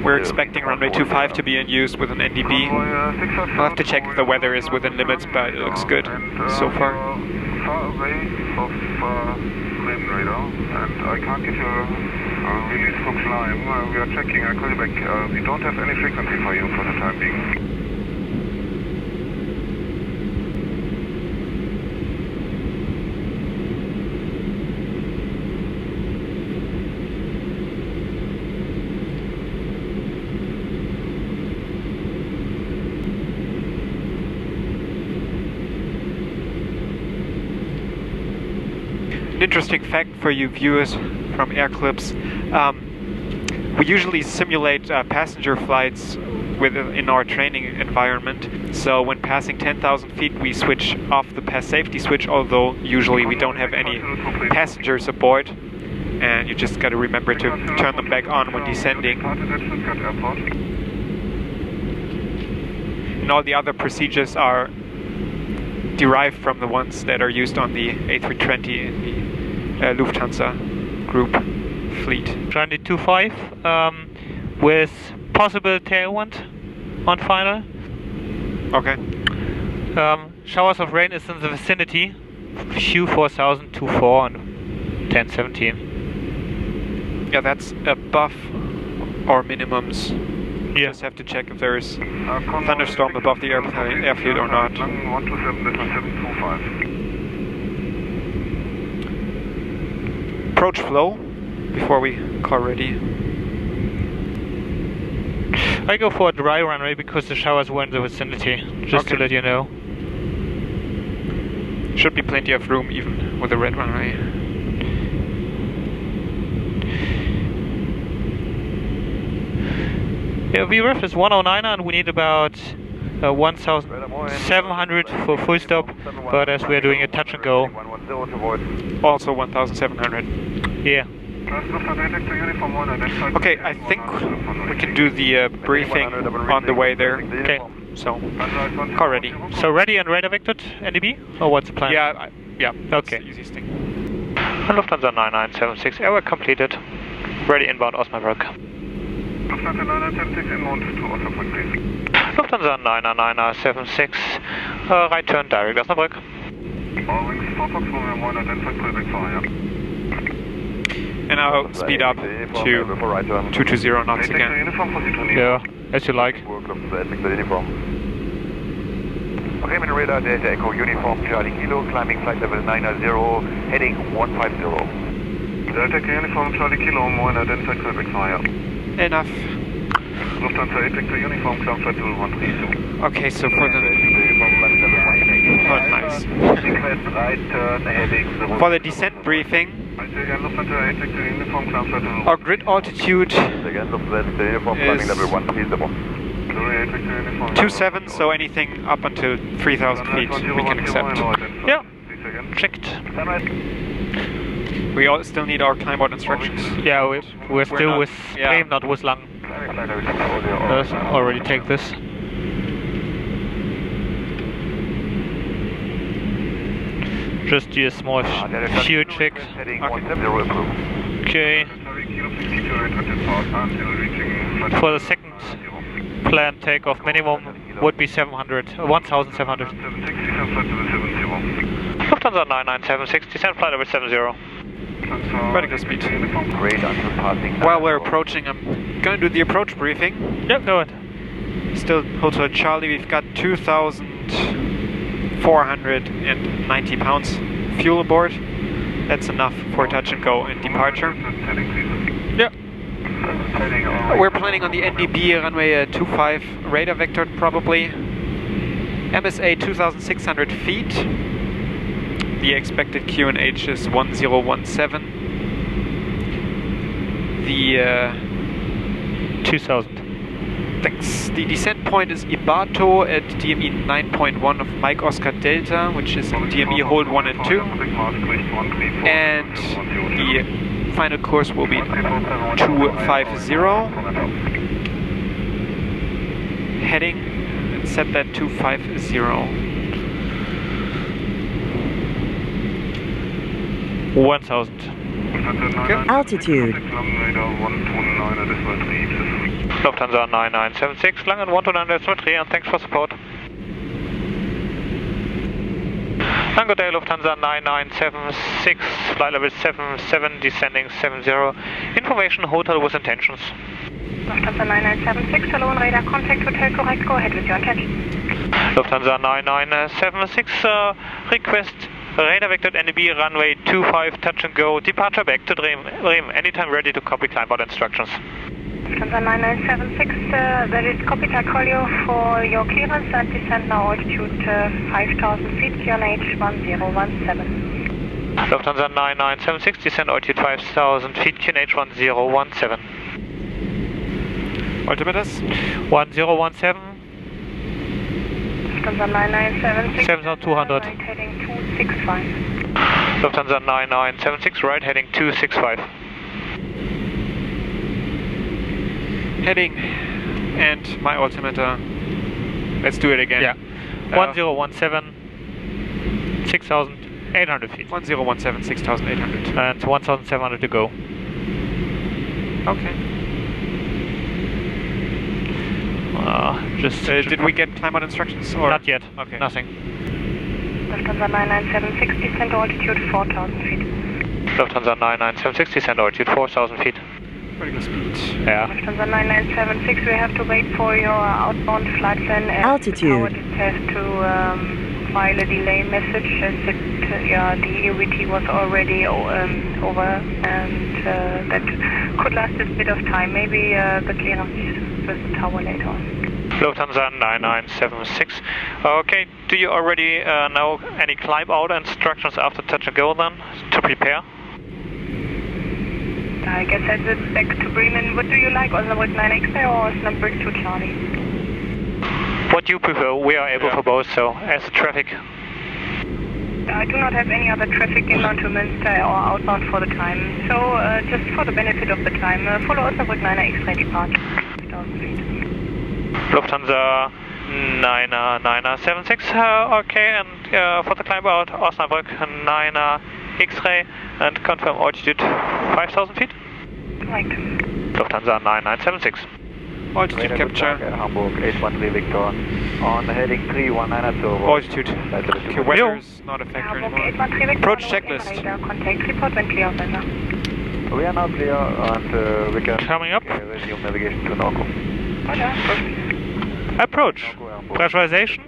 [SPEAKER 9] We're expecting runway 25 to be in use with an NDB. We'll have to check if the weather is within limits, but it looks good so far.
[SPEAKER 8] Far away of Bremen radar, and I can't give you a release for climb. We are checking, I'll call you back. We don't have any frequency for you for the time being.
[SPEAKER 9] An interesting fact for you viewers from Air Clips, we usually simulate passenger flights in our training environment. So when passing 10,000 feet we switch off the pass safety switch, although usually we don't have any passengers aboard, and you just got to remember to turn them back on when descending. And all the other procedures are derived from the ones that are used on the A320 in the Lufthansa Group fleet.
[SPEAKER 2] 22.5 with possible tailwind on final.
[SPEAKER 9] Okay.
[SPEAKER 2] Showers of rain is in the vicinity. Few 4024 and 1017.
[SPEAKER 9] Yeah, that's above our minimums.
[SPEAKER 2] Yeah.
[SPEAKER 9] Just have to check if there is thunderstorm above the airfield or not.
[SPEAKER 8] 127.725.
[SPEAKER 9] Approach flow before we call ready.
[SPEAKER 2] I go for a dry runway because the showers were in the vicinity, just to let you know.
[SPEAKER 9] Should be plenty of room even with a red runway.
[SPEAKER 2] Yeah, VREF is 109 and we need about 1,700 for full stop, but as we are doing a touch and go.
[SPEAKER 9] Also 1,700.
[SPEAKER 2] Yeah.
[SPEAKER 9] Okay, I think we can do the briefing on the way there.
[SPEAKER 2] Okay.
[SPEAKER 9] So, call ready.
[SPEAKER 2] So ready and radar vectored, NDB? Or what's the plan?
[SPEAKER 9] Yeah, Yeah,
[SPEAKER 2] Okay.
[SPEAKER 9] that's the easiest thing. Lufthansa 9976, airwork completed. Ready inbound Osnabrück.
[SPEAKER 8] Lufthansa 9976 inbound to Osnabrück, please.
[SPEAKER 9] Lufthansa 9976, right turn direct Osnabrück.
[SPEAKER 8] Boeings 4 Fox Romeo 1 identified Quebec fire.
[SPEAKER 9] And now speed up to 220 knots again.
[SPEAKER 8] Uniform for Citation.
[SPEAKER 2] Yeah, as you like.
[SPEAKER 6] Okay, min radar Delta Echo Uniform Charlie Kilo, climbing flight level 900, heading 150.
[SPEAKER 8] Delta Echo Uniform Charlie Kilo 1 identified Quebec fire.
[SPEAKER 9] Enough.
[SPEAKER 8] Lufthansa Aviation Uniform climb flight level 132.
[SPEAKER 9] Okay, so for the... Oh, nice.
[SPEAKER 6] Request right turn, heading 0.
[SPEAKER 9] For the descent briefing,
[SPEAKER 8] Lufthansa Aviation Uniform climb flight level 132.
[SPEAKER 9] our grid altitude
[SPEAKER 6] Again, Lufthansa Uniform climbing level 130.
[SPEAKER 9] 27, so anything up until 3,000 feet we can accept. Yeah, checked. We all still need our climb out instructions.
[SPEAKER 2] Yeah, we're still
[SPEAKER 9] not-
[SPEAKER 2] with
[SPEAKER 9] yeah.
[SPEAKER 2] Bremen, not with Lang. Let's already take this. Just do a small fuel check. Okay. For the second planned takeoff minimum would be 1,700. Lufthansa 9976, descent flight level 70.
[SPEAKER 9] Vertical speed. While we're approaching, I'm going to do the approach briefing.
[SPEAKER 2] Yep, go ahead.
[SPEAKER 9] Still Hotel Charlie, we've got 2,490 pounds fuel aboard. That's enough for touch and go and departure.
[SPEAKER 2] Yep.
[SPEAKER 9] We're planning on the NDB runway 25 radar vector probably. MSA 2,600 feet. The expected QNH is 1017. The
[SPEAKER 2] 2,000.
[SPEAKER 9] thanks. The descent point is Ibato at DME 9.1 of Mike Oscar Delta, which is DME hold 1 and 2. And the final course will be 250. Heading, and set that 250.
[SPEAKER 2] 1,000.
[SPEAKER 5] Altitude.
[SPEAKER 9] Lufthansa 9976, Lang and 129.3, and thanks for support. And good day, Lufthansa 9976, flight level 77, descending 70. Information hotel with intentions.
[SPEAKER 10] Lufthansa 9976, hello on radar contact hotel correct, go ahead with your intention.
[SPEAKER 9] Lufthansa 9976, request radar vector NDB runway 25, touch and go, departure back to Bremen, anytime ready to copy climb out instructions.
[SPEAKER 10] Lufthansa 9976, that is copied. I call you for your clearance and descent now altitude 5,000 feet, QNH 1017.
[SPEAKER 9] Lufthansa 9976, descent altitude 5,000 feet, QNH 1017. Altimeters? 1017.
[SPEAKER 10] Lufthansa 9976,
[SPEAKER 9] 7,200.
[SPEAKER 10] right heading 265.
[SPEAKER 9] Lufthansa 9976, right heading 265. Heading and my altimeter. Let's do it again.
[SPEAKER 2] Yeah. 1017, 6,800 feet.
[SPEAKER 9] 1017, 6,800.
[SPEAKER 2] And 1,700 to go.
[SPEAKER 9] Okay.
[SPEAKER 2] Just
[SPEAKER 9] did we get climb out instructions? Or?
[SPEAKER 2] not yet.
[SPEAKER 9] Okay.
[SPEAKER 2] Nothing.
[SPEAKER 10] Lufthansa 9976, descent altitude 4,000 feet.
[SPEAKER 9] Lufthansa 9976, descent altitude 4,000 feet. Vertical speed.
[SPEAKER 2] Yeah.
[SPEAKER 10] Lufthansa 9976, we have to wait for your outbound flight plan.
[SPEAKER 5] Altitude.
[SPEAKER 10] It has to file a delay message as the EUVT was already over, and that could last a bit of time. Maybe the clearance with the tower later on.
[SPEAKER 9] Lufthansa 9976. Okay, do you already know any climb out instructions after touch and go then to prepare?
[SPEAKER 10] I guess I'd head back to Bremen. What do you like, Osnabrück 9X-ray or Osnabrück to Charlie?
[SPEAKER 9] What you prefer, we are able for both, so as the traffic.
[SPEAKER 10] I do not have any other traffic inbound to Münster or outbound for the time, so just for the benefit of the time, follow Osnabrück 9X-ray departure. 5,000 feet.
[SPEAKER 9] Lufthansa 976, okay, and for the climb out, Osnabrück, 9 X-ray, and confirm altitude 5,000 feet.
[SPEAKER 10] Right.
[SPEAKER 9] Lufthansa 9976. Altitude capture.
[SPEAKER 6] Hamburg 813 Victor on heading 319 over.
[SPEAKER 9] Altitude. Okay, weather is not a factor anymore. Approach checklist.
[SPEAKER 10] Contact report when clear, Sender.
[SPEAKER 6] We are now clear and we can
[SPEAKER 9] coming up.
[SPEAKER 6] Resume navigation to Norco.
[SPEAKER 9] Approach. Pressurization.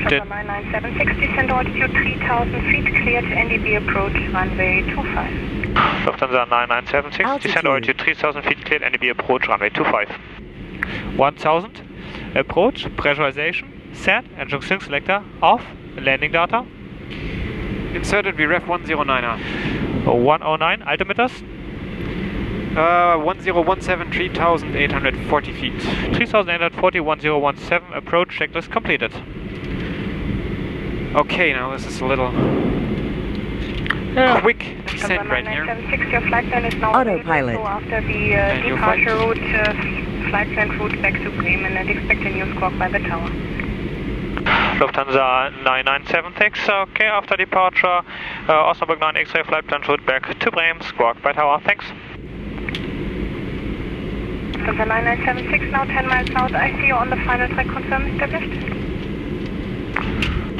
[SPEAKER 10] Lufthansa 9976, descend altitude 3,000 feet, cleared NDB approach runway 25.
[SPEAKER 9] Lufthansa 9976, descend altitude 3,000 feet, cleared NDB approach runway 25. 1,000, approach, pressurization, set, engine swing selector, off, landing data. Inserted VREF 109er. 109, altimeters. 1017, 3,840 feet. 3,840, 1017, approach checklist completed. Okay, now this is a little quick descent right here.
[SPEAKER 10] Your flight plan is now
[SPEAKER 5] Autopilot.
[SPEAKER 10] so after the departure route, flight plan route back to Bremen, and expect a new squawk by the tower.
[SPEAKER 9] Lufthansa 9976, okay, after departure, Osnabrück 9 X-ray flight plan route back to Bremen, squawk by tower, thanks.
[SPEAKER 10] Lufthansa 9976, now 10 miles south, I see you on the final track, confirm established.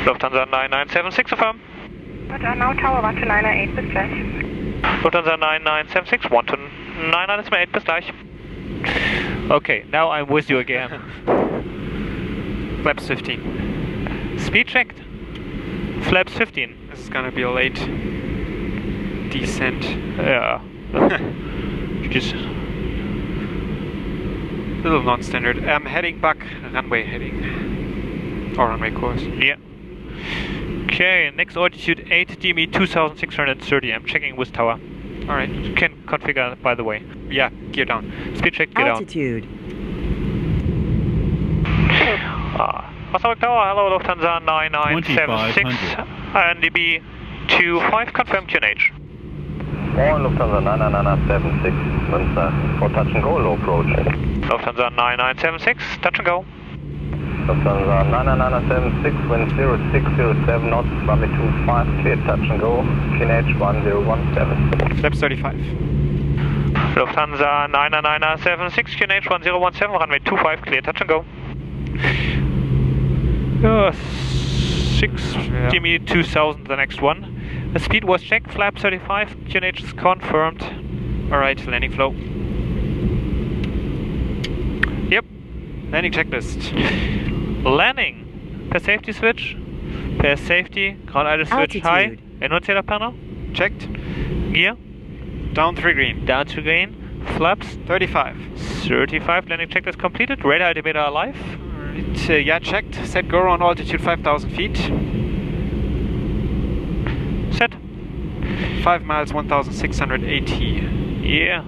[SPEAKER 9] Lufthansa 9976, affirm.
[SPEAKER 10] Roger, now tower 1 to 998, bis gleich.
[SPEAKER 9] Lufthansa 9976, 1 to 998, bis gleich. Okay, now I'm with you again. Flaps 15. Speed checked. Flaps 15. This is gonna be a late descent. Yeah. Just a little non-standard. Heading back, runway heading. Or runway course. Yeah. Okay, next altitude 8 DME 2630. I'm checking with tower. Alright, you can configure by the way. Yeah, gear down. Speed check, gear
[SPEAKER 5] Altitude.
[SPEAKER 9] down. Osnabrück Tower, hello Lufthansa 9976. NDB 25, confirm QNH.
[SPEAKER 6] On Lufthansa 9976, for touch and go, low approach.
[SPEAKER 9] Lufthansa 9976, touch and go.
[SPEAKER 6] Lufthansa 9976, wind 0607 knots, runway 25, clear touch and go, QNH 1017.
[SPEAKER 9] Flaps 35. Lufthansa 9976, QNH 1017, runway 25, clear touch and go. 6 DME 2000, the next one. The speed was checked, flap 35, QNH is confirmed. Alright, landing flow. Yep, landing checklist. Landing, per safety switch, per safety, ground idle switch high, annunciator panel, checked, gear, down 3 green, flaps 35, landing checklist completed, radar altimeter alive, yeah, checked, set go on altitude 5,000 feet, set, 5 miles 1,680, yeah.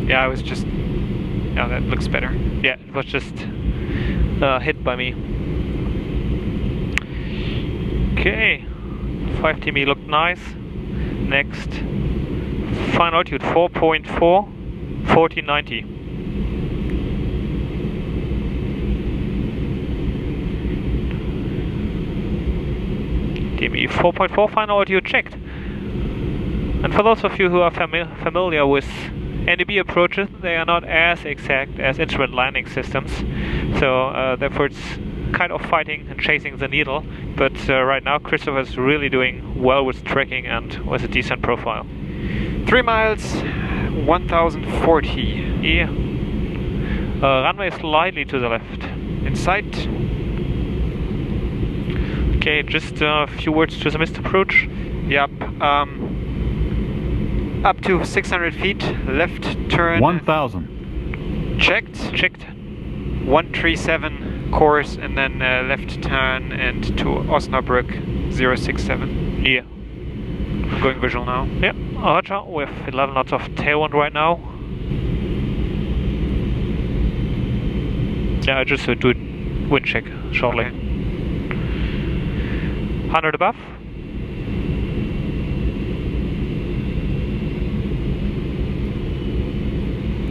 [SPEAKER 9] Yeah, I was just... Yeah, that looks better. Yeah, it was just hit by me. Okay. 5 TME looked nice. Next. Final altitude 4.4, 1490. TME 4.4, final altitude checked. And for those of you who are familiar with NDB approaches, they are not as exact as instrument landing systems, so therefore it's kind of fighting and chasing the needle, but right now Christopher is really doing well with tracking and with a decent profile. 3 miles 1040. Yeah. Runway slightly to the left. In sight. Okay, just a few words to the missed approach. Yep. Up to 600 feet, left turn.
[SPEAKER 11] 1,000.
[SPEAKER 9] Checked. 137 course, and then left turn and to Osnabrück 067. Yeah. Going visual now. Yeah, roger. We have 11 knots of tailwind right now. Yeah, I just do a wind check shortly. Okay. 100 above.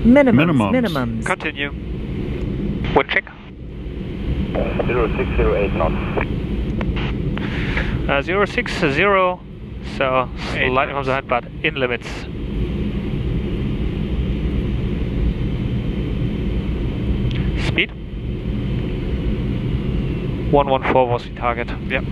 [SPEAKER 5] Minimums.
[SPEAKER 9] Continue. Wind check.
[SPEAKER 6] 0608 knots.
[SPEAKER 2] 060, so slightly from the head, but in limits. Speed? 114 was the target.
[SPEAKER 9] Yep.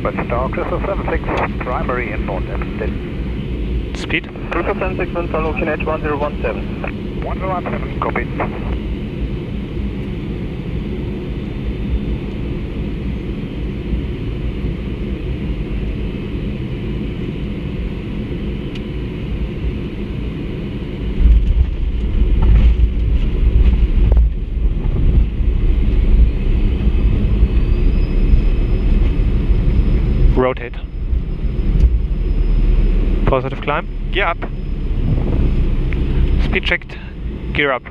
[SPEAKER 6] West Star, Crystal 76, primary inbound at steady.
[SPEAKER 2] Speed?
[SPEAKER 6] Crystal 76, wind looking at 1017. 1017, copy.
[SPEAKER 2] Rotate. Positive climb.
[SPEAKER 9] Gear up.
[SPEAKER 2] Speed checked. Gear up.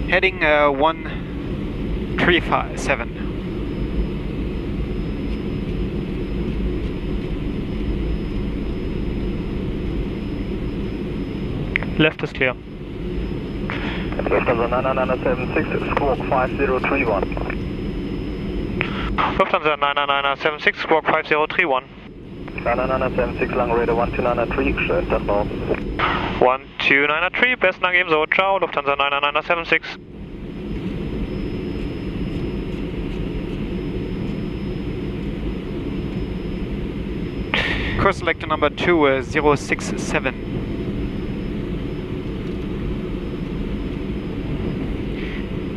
[SPEAKER 9] Heading 137.
[SPEAKER 2] Left is clear.
[SPEAKER 6] Lufthansa 99976, squawk 5031.
[SPEAKER 2] Lufthansa 99976, squawk 5031.
[SPEAKER 6] 99976, lang radar 1293, schönen Tag noch.
[SPEAKER 2] 1293, besten Dank ebenso. Ciao, Lufthansa 99976.
[SPEAKER 9] Course selector number 2, 067.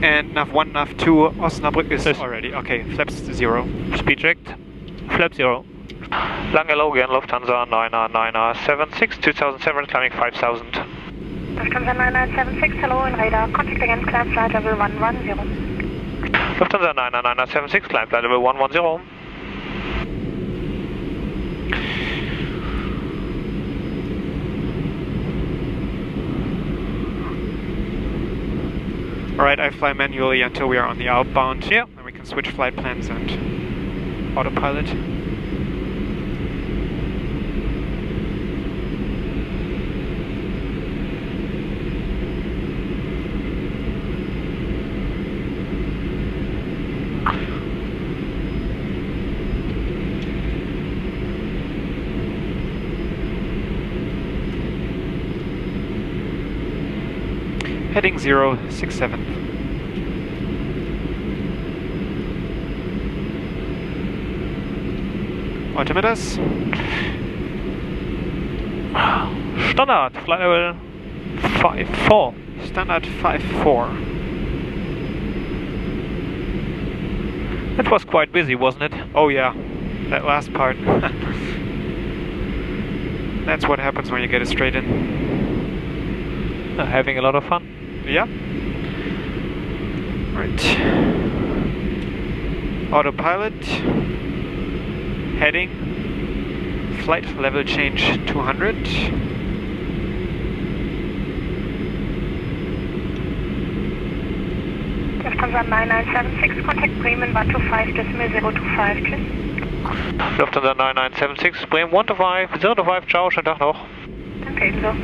[SPEAKER 9] And nav 1, nav 2, Osnabrück is already. Okay, flaps 0.
[SPEAKER 2] Speed checked. Flap 0. Lang hello again, Lufthansa 99976, 2007, climbing 5000.
[SPEAKER 10] Lufthansa 9976, hello in radar. Contact again, climb flight level 110.
[SPEAKER 2] Lufthansa 99976, climb flight level 110.
[SPEAKER 9] Alright, I fly manually until we are on the outbound. Yeah. Then we can switch flight plans and autopilot. Heading 067. Altimeters.
[SPEAKER 2] Standard, flight level 54.
[SPEAKER 9] Standard 54.
[SPEAKER 2] It was quite busy, wasn't it?
[SPEAKER 9] Oh yeah, that last part. That's what happens when you get it straight in.
[SPEAKER 2] Having a lot of fun.
[SPEAKER 9] Yeah. Right. Autopilot. Heading. Flight level change 200.
[SPEAKER 10] Lufthansa 9976, contact Bremen 125, decimal 025, tschüss.
[SPEAKER 2] Lufthansa 9976, Bremen 125, 025, ciao, schönen Tag noch.
[SPEAKER 10] Danke ebenso.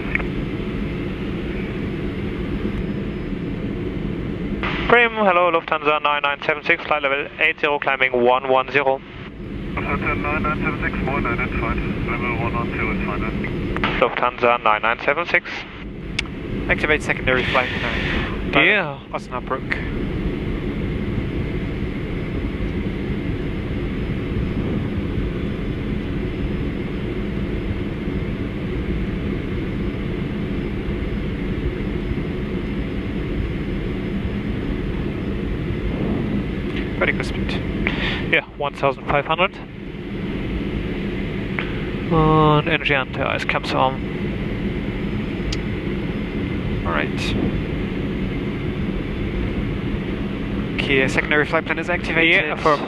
[SPEAKER 2] Bremen, hello, Lufthansa 9976, flight level 80, climbing 110.
[SPEAKER 8] Lufthansa 9976, more identified, level 110 is fine.
[SPEAKER 2] Lufthansa 9976.
[SPEAKER 9] Activate secondary flight plan.
[SPEAKER 2] Yeah.
[SPEAKER 9] Osnabrück. Vertical speed.
[SPEAKER 2] Yeah, 1500. Und Engine Inlet comes on.
[SPEAKER 9] Alright. Okay, secondary flight plan is activated.
[SPEAKER 2] Yeah, affirm.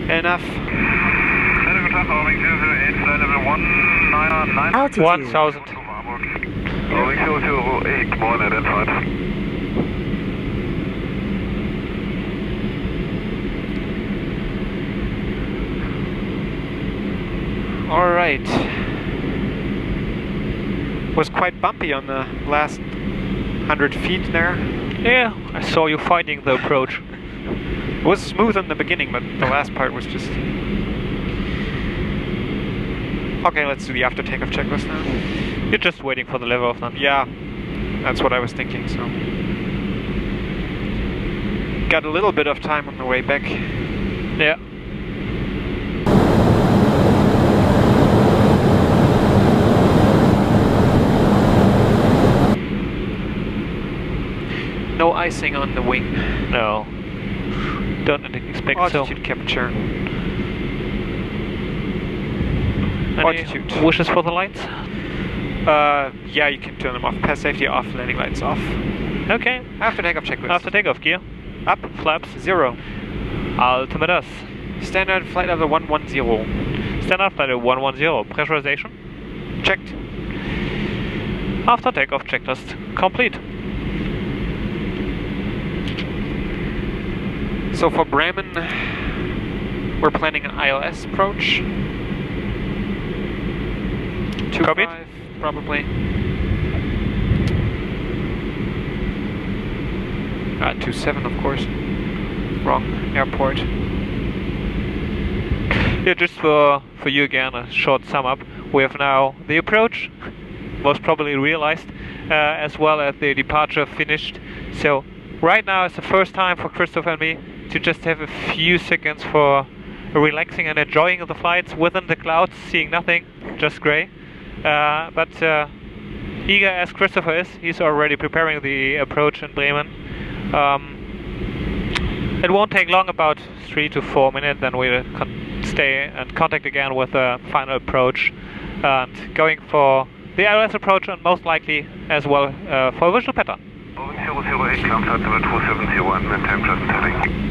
[SPEAKER 9] Enough.
[SPEAKER 5] Altitude.
[SPEAKER 2] 1000.
[SPEAKER 8] Roving 008, more identified.
[SPEAKER 9] Alright. Was quite bumpy on the last 100 feet there.
[SPEAKER 2] Yeah, I saw you fighting the approach.
[SPEAKER 9] It was smooth in the beginning, but the last part was just... Okay, let's do the after takeoff checklist now.
[SPEAKER 2] You're just waiting for the level of none.
[SPEAKER 9] Yeah, that's what I was thinking, so... Got a little bit of time on the way back.
[SPEAKER 2] Yeah.
[SPEAKER 9] No icing on the wing.
[SPEAKER 2] No. Don't expect
[SPEAKER 9] Altitude capture.
[SPEAKER 2] Any
[SPEAKER 9] Altitude.
[SPEAKER 2] wishes for the lights?
[SPEAKER 9] Yeah, you can turn them off. Pass safety off, landing lights off.
[SPEAKER 2] Okay.
[SPEAKER 9] After takeoff checklist.
[SPEAKER 2] After takeoff, gear.
[SPEAKER 9] Up.
[SPEAKER 2] Flaps.
[SPEAKER 9] 0.
[SPEAKER 2] Altimeter.
[SPEAKER 9] Standard flight level 110.
[SPEAKER 2] Standard flight level 110. Pressurization.
[SPEAKER 9] Checked.
[SPEAKER 2] After takeoff checklist complete.
[SPEAKER 9] So for Bremen, we're planning an ILS approach. 2.5 probably. 2.7 of course. Wrong airport.
[SPEAKER 2] Yeah, just for you again, a short sum up. We have now the approach, most probably realized, as well as the departure finished. So right now it's the first time for Christopher and me to just have a few seconds for relaxing and enjoying the flights within the clouds, seeing nothing, just grey. But eager as Christopher is, he's already preparing the approach in Bremen. It won't take long, about 3 to 4 minutes, then we'll stay and contact again with the final approach and going for the ILS approach, and most likely as well for a visual pattern.
[SPEAKER 8] Boeing 008 climb flight level 2701 and time just heading.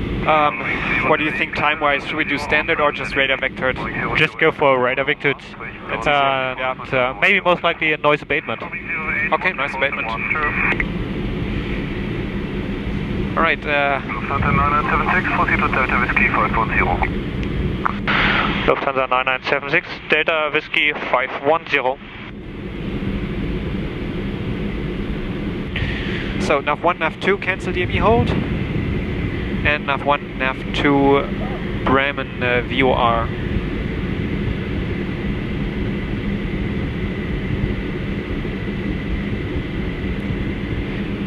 [SPEAKER 9] What do you think time-wise? Should we do standard or just radar vectored?
[SPEAKER 2] Just go for radar vectored. Maybe most likely a noise abatement.
[SPEAKER 9] Okay, noise abatement. Alright,
[SPEAKER 8] Lufthansa 9976, proceed to Delta Whiskey 510.
[SPEAKER 2] Lufthansa 9976, Delta Whiskey 510.
[SPEAKER 9] So nav 1, nav 2, cancel DME hold. And nav 1, nav 2, Bremen VOR.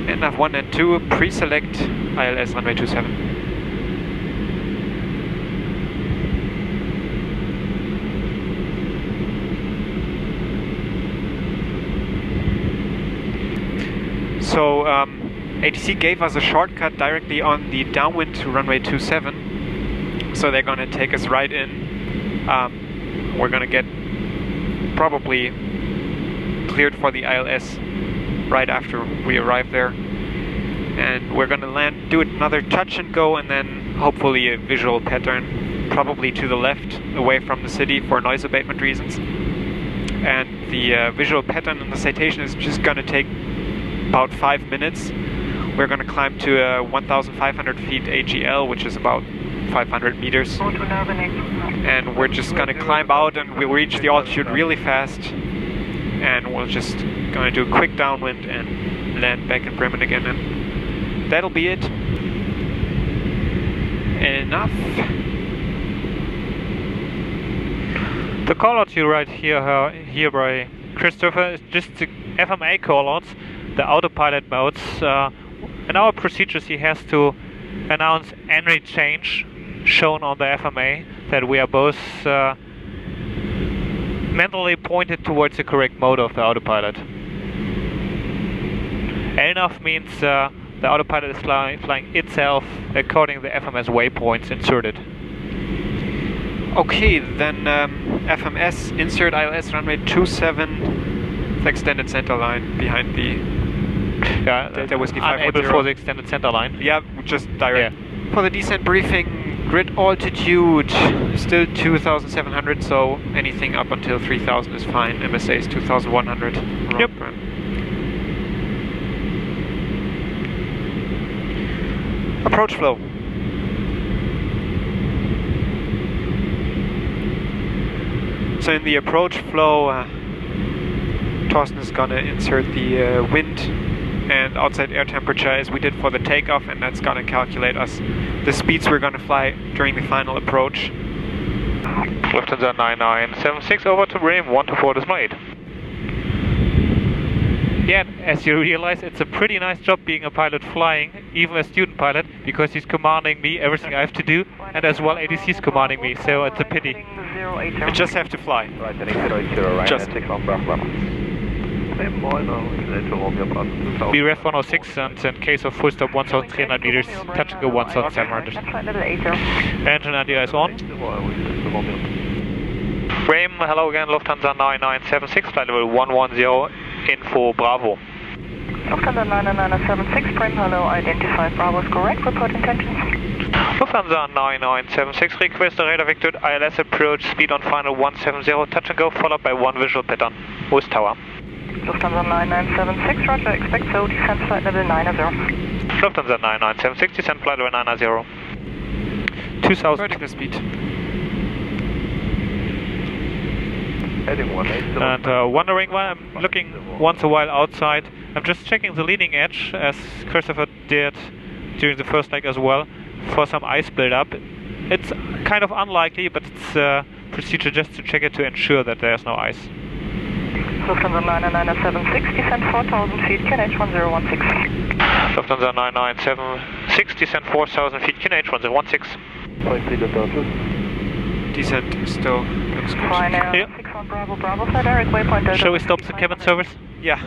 [SPEAKER 9] And nav 1 and 2, pre-select ILS runway 27. So ATC gave us a shortcut directly on the downwind to runway 27. So they're gonna take us right in. We're gonna get probably cleared for the ILS right after we arrive there. And we're gonna land, do another touch and go, and then hopefully a visual pattern, probably to the left, away from the city for noise abatement reasons. And the visual pattern in the citation is just gonna take about 5 minutes. We're going to climb to 1,500 feet AGL, which is about 500 meters. And we're just going to climb out, and we'll reach the altitude really fast. And we're just going to do a quick downwind and land back in Bremen again. And that'll be it. Enough.
[SPEAKER 2] The callouts you write here by Christopher is just the FMA callouts, the autopilot modes. In our procedures, he has to announce any change shown on the FMA, that we are both mentally pointed towards the correct mode of the autopilot. Enough means the autopilot is flying itself according to the FMS waypoints inserted.
[SPEAKER 9] Okay, then FMS, insert ILS runway 27, the extended center line behind the Delta Whiskey 510.
[SPEAKER 2] Unable for the extended center line.
[SPEAKER 9] Yeah, just direct. Yeah. For the descent briefing, grid altitude still 2,700, so anything up until 3,000 is fine. MSA is 2,100.
[SPEAKER 2] Yep.
[SPEAKER 9] Approach flow. So in the approach flow, Torsten is gonna insert the wind and outside air temperature as we did for the takeoff, and that's gonna calculate us the speeds we're gonna fly during the final approach.
[SPEAKER 6] Lufthansa 9976 over to Bremen, 124.8.
[SPEAKER 2] Yeah, as you realize, it's a pretty nice job being a pilot flying, even a student pilot, because he's commanding me everything I have to do, and as well ADC's commanding me, so it's a pity.
[SPEAKER 9] You just have to fly. Just.
[SPEAKER 2] Be ref 106, and in case of full stop 1,300 meters, touch and go 1,700. Engine and is on.
[SPEAKER 6] Bremen, hello again, Lufthansa 9976, flight level 110, info Bravo.
[SPEAKER 10] Lufthansa 9976, Bremen, hello, identify Bravo is correct, report intentions.
[SPEAKER 6] Lufthansa 9976, request a radar vector ILS approach, speed on final 170, touch and go, followed by one visual pattern, West Tower.
[SPEAKER 10] Lufthansa 9976, roger, expect so, descent flight level 90.
[SPEAKER 6] Lufthansa 9976, descent flight level 90.
[SPEAKER 9] 2000. Vertical speed.
[SPEAKER 2] And wondering why I'm looking once a while outside, I'm just checking the leading edge, as Christopher did during the first leg as well, for some ice build-up. It's kind of unlikely, but it's a procedure just to check it to ensure that there's no ice.
[SPEAKER 10] Lufthansa 9976, descent 4,000 feet, QNH 1016.
[SPEAKER 6] Lufthansa 9976, descent 4,000 feet, QNH 1016.
[SPEAKER 9] Descent still looks good.
[SPEAKER 10] Fine,
[SPEAKER 2] yeah.
[SPEAKER 10] 61 Bravo, Bravo, flight direct, waypoint Delta.
[SPEAKER 2] Shall we stop the cabin service?
[SPEAKER 9] Yeah.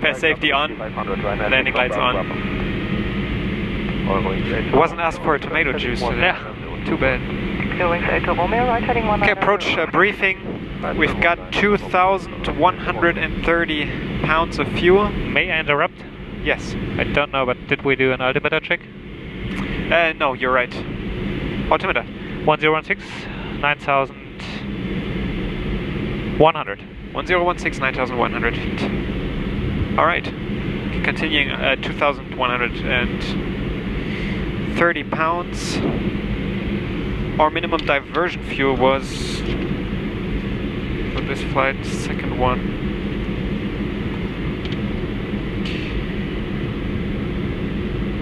[SPEAKER 9] Pass safety on, landing lights on. It wasn't asked for tomato juice today.
[SPEAKER 2] Yeah.
[SPEAKER 9] Too bad. Okay, approach briefing. We've got 2,130 pounds of fuel.
[SPEAKER 2] May I interrupt?
[SPEAKER 9] Yes.
[SPEAKER 2] I don't know, but did we do an altimeter check?
[SPEAKER 9] No, you're right. Altimeter.
[SPEAKER 2] 1016, 9,100.
[SPEAKER 9] 1016, 9,100 feet. Alright. Continuing 2,130 pounds. Our minimum diversion fuel was, for this flight, second one,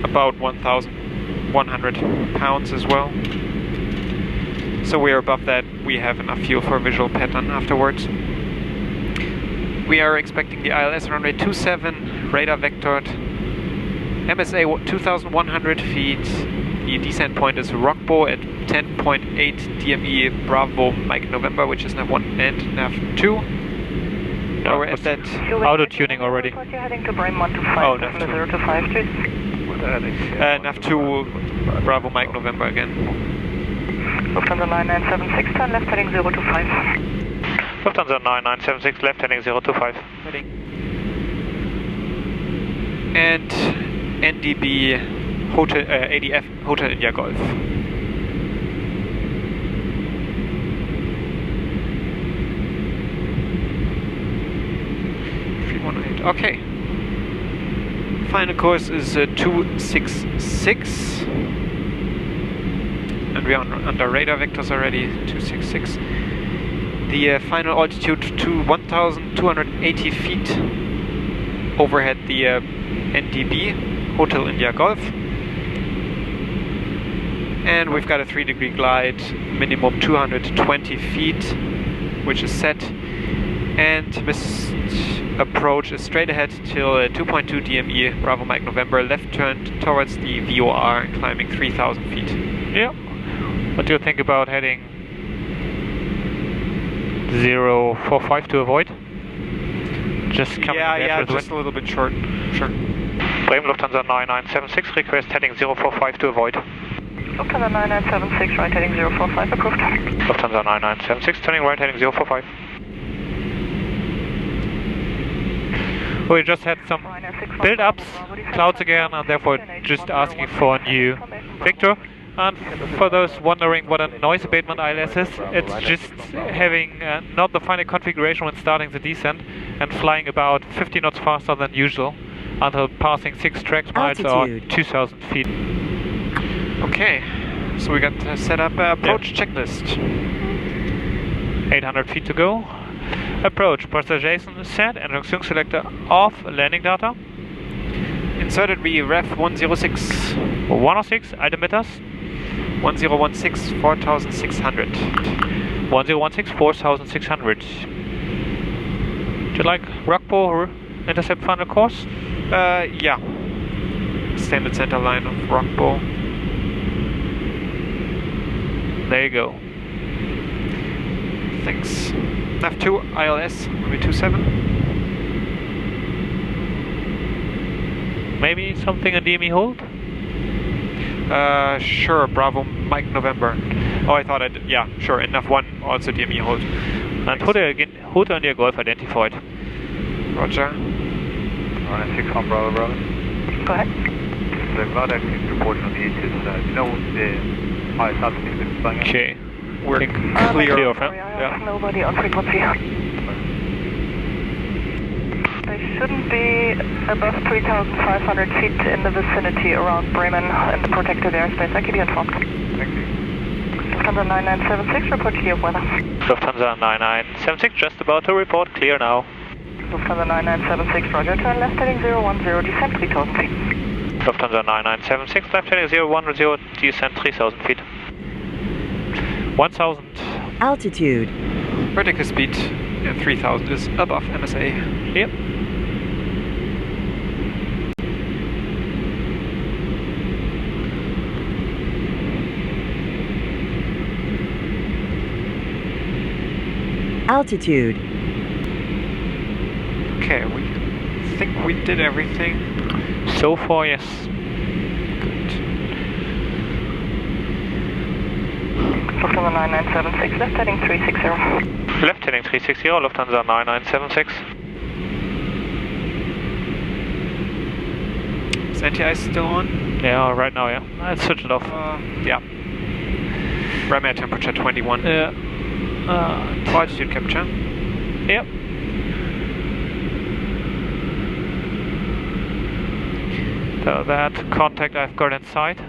[SPEAKER 9] about 1,100 pounds as well. So we are above that. We have enough fuel for a visual pattern afterwards. We are expecting the ILS runway 27, radar vectored, MSA 2,100 feet. The descent point is Rockbow at 10.8 DME Bravo Mike November, which is nav 1 and nav 2.
[SPEAKER 2] No,
[SPEAKER 9] we're at that
[SPEAKER 2] auto-tuning already.
[SPEAKER 10] You're heading to Bremen 125,
[SPEAKER 9] oh, nav 2.
[SPEAKER 10] 0 to 5, please.
[SPEAKER 9] Nav 2 Bravo Mike November again.
[SPEAKER 10] Lufthansa 9976, turn left heading 0 to 5.
[SPEAKER 6] Lufthansa 9976, left heading 0 to 5.
[SPEAKER 9] And NDB Hotel, ADF Hotel India Golf. 318. Okay. Final course is 266. And we are under radar vectors already, 266. The final altitude to 1,280 feet overhead the NDB Hotel India Golf. And we've got a 3-degree glide, minimum 220 feet, which is set. And this approach is straight ahead till 2.2 DME, Bravo Mike November, left turn towards the VOR, climbing 3,000 feet.
[SPEAKER 2] Yeah. What do you think about heading 045 to avoid? Just coming
[SPEAKER 9] yeah, just a little bit short. Sure.
[SPEAKER 6] Bremen Lufthansa 9976, request heading 045 to avoid.
[SPEAKER 10] Lufthansa 9976, right heading 045, approved.
[SPEAKER 6] Lufthansa 9976, turning right heading 045.
[SPEAKER 2] We just had some build-ups, clouds again, and therefore just asking for a new vector. And for those wondering what a noise abatement ILS is, it's just having not the final configuration when starting the descent and flying about 50 knots faster than usual until passing 6 track miles or 2,000 feet.
[SPEAKER 9] Okay, So we got to set up an approach checklist.
[SPEAKER 2] 800 feet to go. Approach, process Jason set, and junction selector off, landing data.
[SPEAKER 9] Inserted we ref 106.
[SPEAKER 2] 106, altimeters.
[SPEAKER 9] 1016, 4600.
[SPEAKER 2] 1016, 4600. Do you like Rockbo intercept final course?
[SPEAKER 9] Yeah. Standard center line of Rockbo.
[SPEAKER 2] There you go.
[SPEAKER 9] Thanks. F2 ILS, maybe 27.
[SPEAKER 2] Maybe something a DME hold?
[SPEAKER 9] Sure, Bravo Mike November. Oh, I thought yeah, sure, and F1 also DME hold.
[SPEAKER 2] And hold on your Golf identified.
[SPEAKER 9] Roger.
[SPEAKER 6] 6 on Bravo, Bravo.
[SPEAKER 10] Go ahead.
[SPEAKER 6] The cloud activity reporting on the edges. Do you know the highest altitude that's flying?
[SPEAKER 2] Okay.
[SPEAKER 9] We're clear.
[SPEAKER 10] Yeah. Nobody on frequency. They shouldn't be above 3,500 feet in the vicinity around Bremen in the protected airspace. I keep you informed.
[SPEAKER 6] Thank you.
[SPEAKER 10] Lufthansa 9976, report clear of weather.
[SPEAKER 2] Lufthansa 9976, just about to report clear now.
[SPEAKER 10] Lufthansa 9976, roger, turn left heading 010, descent 3,000 feet.
[SPEAKER 2] Lufthansa 9976, left heading 010, descent 3,000 feet. 1,000.
[SPEAKER 5] Altitude.
[SPEAKER 9] Vertical speed 3000 is above MSA.
[SPEAKER 2] Yep.
[SPEAKER 5] Altitude.
[SPEAKER 9] Okay, we think we did everything.
[SPEAKER 2] So far, yes.
[SPEAKER 9] Good.
[SPEAKER 10] Lufthansa 9976, left heading 360.
[SPEAKER 2] Left heading 360, Lufthansa 9976.
[SPEAKER 9] Is anti-ice still on?
[SPEAKER 2] Yeah, right now, yeah. Let's switch it off.
[SPEAKER 9] Yeah. Ram air temperature 21.
[SPEAKER 2] Yeah.
[SPEAKER 9] Altitude capture.
[SPEAKER 2] Yep. So that contact I've got inside.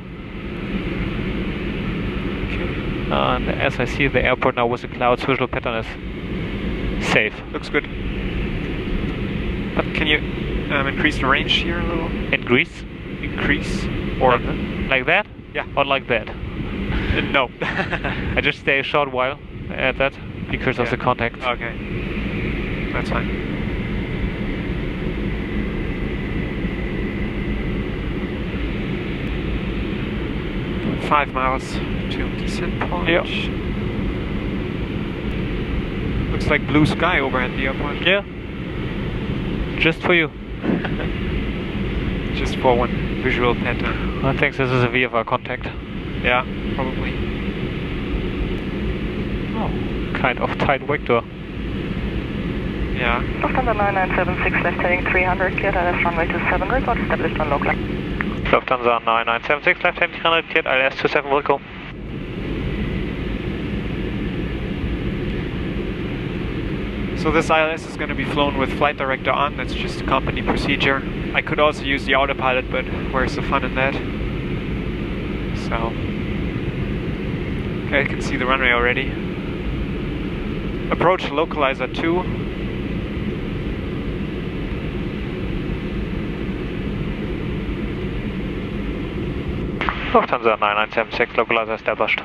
[SPEAKER 2] And as I see the airport now with the clouds, visual pattern is safe.
[SPEAKER 9] Looks good. But can you increase the range here a little?
[SPEAKER 2] Increase?
[SPEAKER 9] Increase? Or
[SPEAKER 2] like that?
[SPEAKER 9] Yeah.
[SPEAKER 2] Or like that?
[SPEAKER 9] No.
[SPEAKER 2] I just stay a short while at that because of the contact.
[SPEAKER 9] Okay. That's fine. Five miles to descent point.
[SPEAKER 2] Yep.
[SPEAKER 9] Looks like blue sky overhead the airport.
[SPEAKER 2] Yeah. Just for you.
[SPEAKER 9] Just for one visual pattern.
[SPEAKER 2] I think this is a VFR contact.
[SPEAKER 9] Yeah, probably.
[SPEAKER 2] Oh, kind of tight vector.
[SPEAKER 9] Yeah.
[SPEAKER 10] Lufthansa 9976, left heading 300, cleared ILS runway 27, report established on local.
[SPEAKER 2] Lufthansa 9976, left heading 300, cleared ILS 27, will go.
[SPEAKER 9] So this ILS is going to be flown with flight director on, that's just a company procedure. I could also use the autopilot, but where's the fun in that? So, okay, I can see the runway already. Approach localizer 2.
[SPEAKER 2] Lufthansa 9976, localizer established.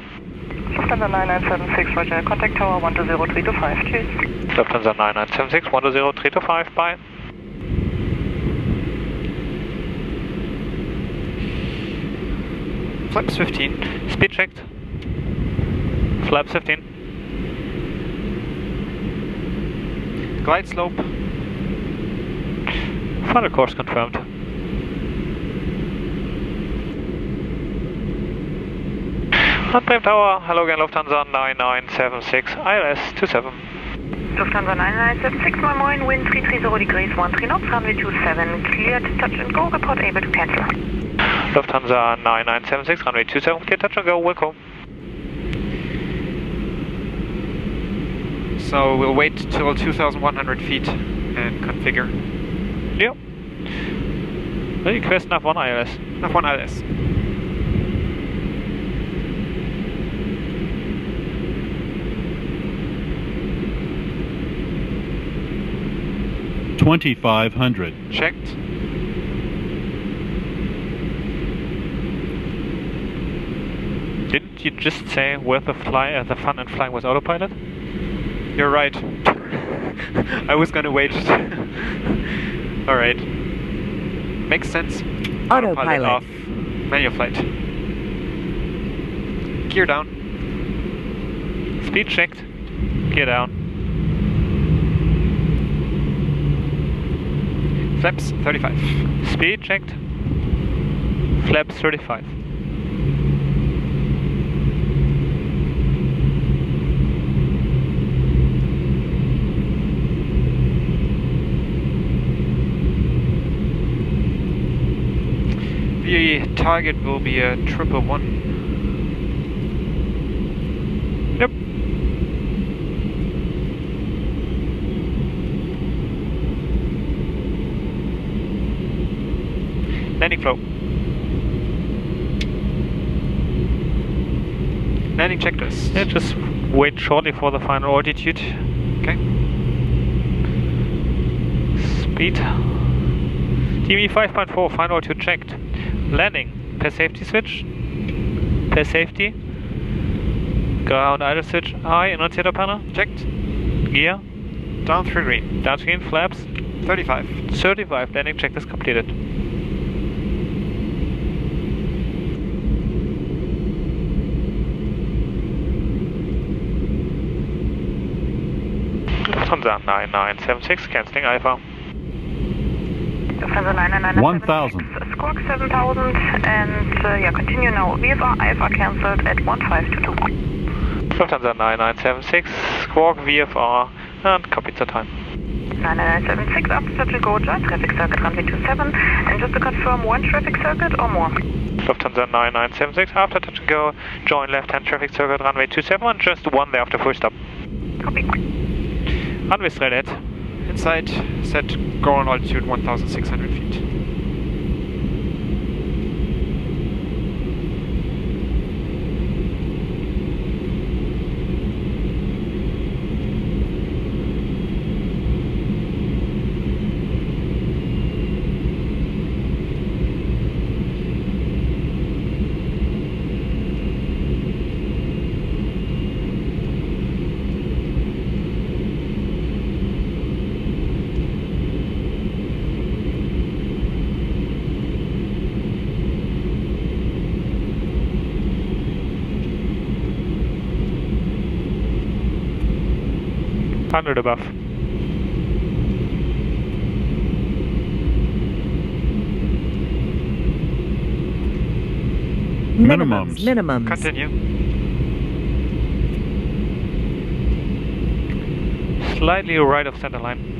[SPEAKER 10] Lufthansa 9976, roger, contact tower 120325, cheers.
[SPEAKER 2] Lufthansa 9976, 120325, bye.
[SPEAKER 9] Flaps 15.
[SPEAKER 2] Speed checked. Flaps 15.
[SPEAKER 9] Glide slope.
[SPEAKER 2] Final course confirmed. Bremen Tower, hello again, Lufthansa 9976, ILS 27.
[SPEAKER 10] Lufthansa 9976, moin moin, wind 330 degrees, 13 knots, runway 27, cleared, touch and go, report able to cancel.
[SPEAKER 2] Lufthansa 9976, runway 27, cleared, touch and go, welcome.
[SPEAKER 9] So we'll wait till 2,100 feet and configure.
[SPEAKER 2] Yep. Request F1 ILS.
[SPEAKER 9] F1 ILS.
[SPEAKER 11] 2,500.
[SPEAKER 9] Checked. Didn't you just say where the fun in flying was autopilot? You're right. I was gonna wait. Alright. Makes sense.
[SPEAKER 5] Autopilot
[SPEAKER 9] off. Manual flight. Gear down. Speed checked. Gear down. Flaps 35. Speed checked. Flaps 35. The target will be a 111. Yep. Landing flow. Landing checklist.
[SPEAKER 2] Yeah, just wait shortly for the final altitude.
[SPEAKER 9] Okay.
[SPEAKER 2] Speed. TV 5.4, final altitude checked. Landing. Per safety switch. Per safety. Ground idle switch. High annunciator panel.
[SPEAKER 9] Checked.
[SPEAKER 2] Gear.
[SPEAKER 9] Down through green.
[SPEAKER 2] Down screen. Flaps.
[SPEAKER 9] 35.
[SPEAKER 2] 35. Landing check is completed. Lufthansa 9976 cancelling Alpha.
[SPEAKER 10] Lufthansa 999
[SPEAKER 11] 1,000.
[SPEAKER 10] Squawk 7000 and yeah, continue now. VFR Alpha cancelled at 1522.
[SPEAKER 2] Lufthansa 9976 Squawk VFR and copy the time.
[SPEAKER 10] 9976 after touch and go, join traffic circuit runway 27 and just to confirm, one traffic circuit or more?
[SPEAKER 2] Lufthansa 9976 after touch and go, join left hand traffic circuit runway 27 and just one there after full stop.
[SPEAKER 10] Copy.
[SPEAKER 2] Runway straight ahead.
[SPEAKER 9] Inside, set go on altitude 1,600 feet.
[SPEAKER 2] Above.
[SPEAKER 5] Minimums.
[SPEAKER 9] Continue.
[SPEAKER 2] Slightly right of center line.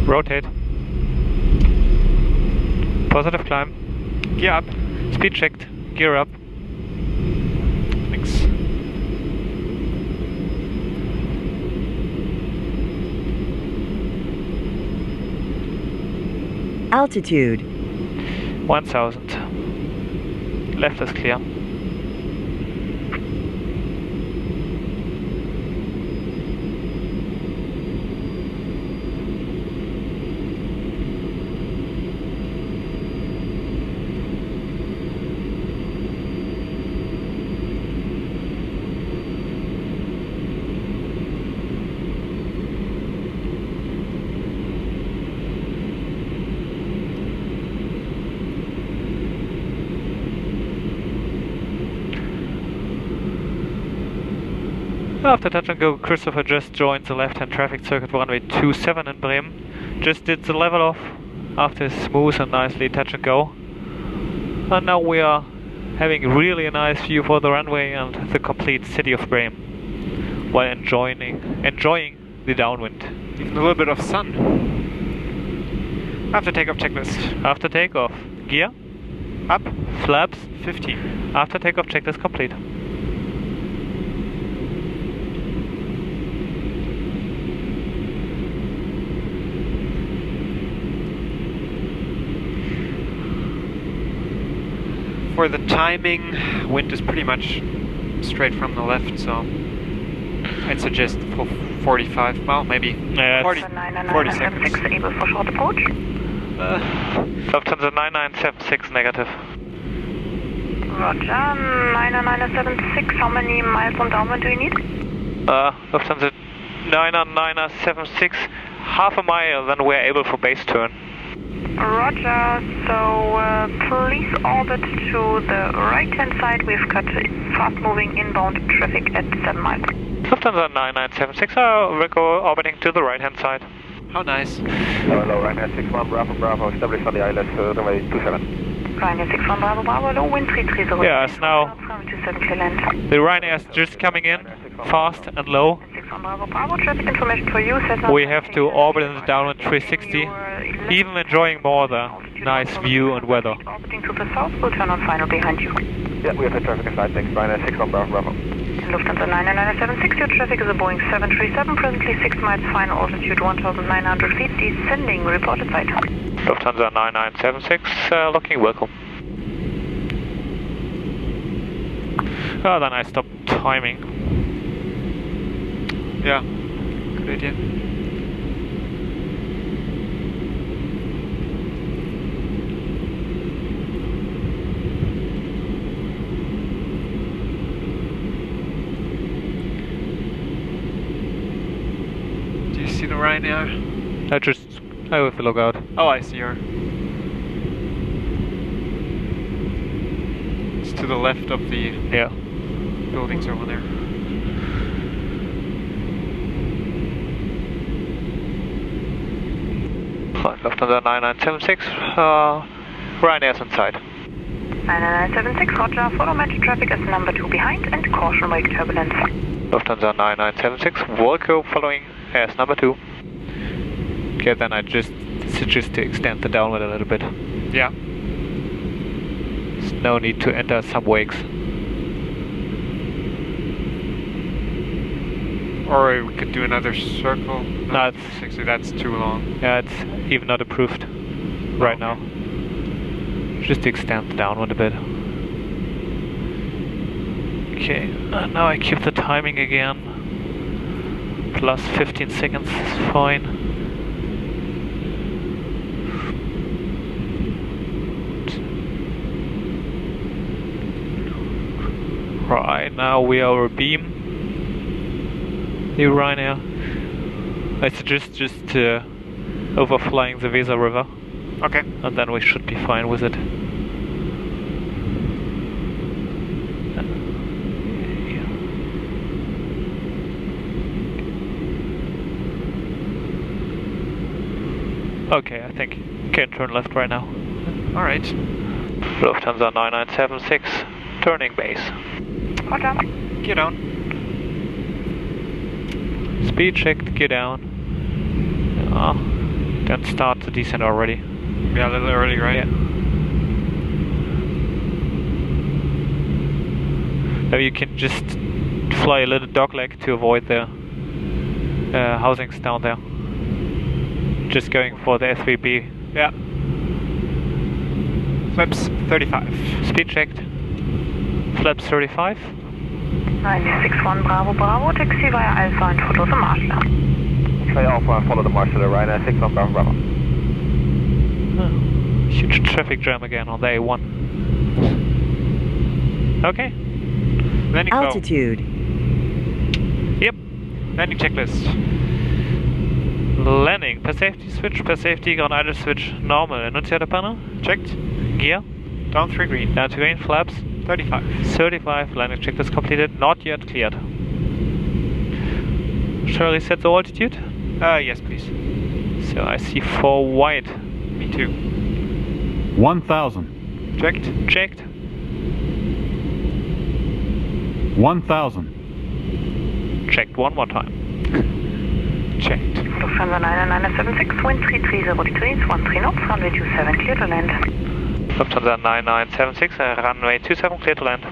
[SPEAKER 2] Rotate. Positive climb.
[SPEAKER 9] Gear up.
[SPEAKER 2] Speed checked. Gear up.
[SPEAKER 9] Thanks.
[SPEAKER 5] Altitude
[SPEAKER 2] 1000. Left is clear. After touch and go, Christopher just joined the left-hand traffic circuit runway 27 in Bremen. Just did the level off after smooth and nicely touch and go. And now we are having really a nice view for the runway and the complete city of Bremen while enjoying the downwind.
[SPEAKER 9] Even a little bit of sun. After takeoff checklist.
[SPEAKER 2] After takeoff, gear.
[SPEAKER 9] Up.
[SPEAKER 2] Flaps
[SPEAKER 9] 15.
[SPEAKER 2] After takeoff checklist complete.
[SPEAKER 9] For the timing, wind is pretty much straight from the left, so I'd suggest 45, well maybe 40, 40 seconds.
[SPEAKER 10] Able for short approach.
[SPEAKER 2] Lufthansa 9976 negative.
[SPEAKER 10] Roger, 99976, how many miles on downwind do you need?
[SPEAKER 2] Lufthansa 99976, half a mile, then we're able for base turn.
[SPEAKER 10] Roger, so please orbit to the right hand side. We've got fast moving inbound traffic at 7 miles.
[SPEAKER 2] Lufthansa 9976, we'll go orbiting to the right hand side.
[SPEAKER 9] How nice.
[SPEAKER 6] Hello, Ryanair 61 Bravo Bravo, established on the ILS runway 27.
[SPEAKER 10] Ryanair 61 Bravo Bravo, low wind 330.
[SPEAKER 2] Yeah, it's now.
[SPEAKER 10] 27 clear land.
[SPEAKER 2] The Ryanair is just coming in, fast and low.
[SPEAKER 10] 61 Bravo Bravo, traffic information for you.
[SPEAKER 2] We have to orbit in the downwind 360, even enjoying more the nice view and weather.
[SPEAKER 10] Orbiting to the south, we'll turn on final behind you.
[SPEAKER 6] Yeah, we have the traffic inside, thanks. Ryanair 61 Bravo Bravo.
[SPEAKER 10] Lufthansa 99976, your traffic is a Boeing 737, presently 6 miles, final altitude 1,900 feet, descending, reported sight.
[SPEAKER 2] Lufthansa 9976, looking welcome. Oh, then I stopped timing.
[SPEAKER 9] Yeah, good idea. Do you see the Ryanair?
[SPEAKER 2] I have to log out.
[SPEAKER 9] Oh, I see her. It's to the left of the buildings over there.
[SPEAKER 2] Lufthansa 9976, Ryanair's inside.
[SPEAKER 10] 99976, roger, follow match traffic as number 2 behind and caution wake turbulence.
[SPEAKER 2] Lufthansa 9976, Volco following as number 2. Okay, then I just suggest to extend the downwind a little bit.
[SPEAKER 9] Yeah.
[SPEAKER 2] There's no need to enter some wakes.
[SPEAKER 9] Or we could do another circle.
[SPEAKER 2] No,
[SPEAKER 9] actually that's too long.
[SPEAKER 2] Yeah, it's even not approved right now. Just to extend the downwind a bit. Okay, now I keep the timing again. Plus 15 seconds is fine. Right, now we are over beam. New Ryanair. I suggest just overflying the Weser River.
[SPEAKER 9] Okay.
[SPEAKER 2] And then we should be fine with it. Okay, I think can turn left right now.
[SPEAKER 9] Alright.
[SPEAKER 2] Lufthansa 9976, turning base.
[SPEAKER 10] Roger.
[SPEAKER 9] Get down.
[SPEAKER 2] Speed checked, gear down. Then start the descent already.
[SPEAKER 9] Yeah, a little early, right?
[SPEAKER 2] Yeah. Now you can just fly a little dogleg to avoid the housings down there. Just going for the S3B.
[SPEAKER 9] Yeah. Flaps 35.
[SPEAKER 2] Speed checked. Flaps 35.
[SPEAKER 10] 961 Bravo Bravo, taxi via Alpha and follow the marshaller.
[SPEAKER 6] Okay, Alpha, follow the marshaller, Ryanair 61 Bravo Bravo.
[SPEAKER 2] Huge traffic jam again on the A1. Okay.
[SPEAKER 9] Landing
[SPEAKER 5] Altitude.
[SPEAKER 2] Yep.
[SPEAKER 9] Landing checklist.
[SPEAKER 2] Landing. Per safety switch, per safety ground idle switch, normal. Annunciator panel.
[SPEAKER 9] Checked.
[SPEAKER 2] Gear.
[SPEAKER 9] Down 3 green.
[SPEAKER 2] Down to green. Flaps.
[SPEAKER 9] 35.
[SPEAKER 2] 35. Landing checklist completed. Not yet cleared. Shall we set the altitude?
[SPEAKER 9] Yes, please.
[SPEAKER 2] So I see 4 wide.
[SPEAKER 9] Me too.
[SPEAKER 11] 1,000.
[SPEAKER 9] Checked.
[SPEAKER 2] Checked.
[SPEAKER 11] 1,000.
[SPEAKER 2] Checked one more time.
[SPEAKER 9] Checked.
[SPEAKER 10] Lufthansa 99976, wind 330 degrees, 13 knots, runway 27, clear to land.
[SPEAKER 9] Lufthansa 9976, runway 27, clear to land.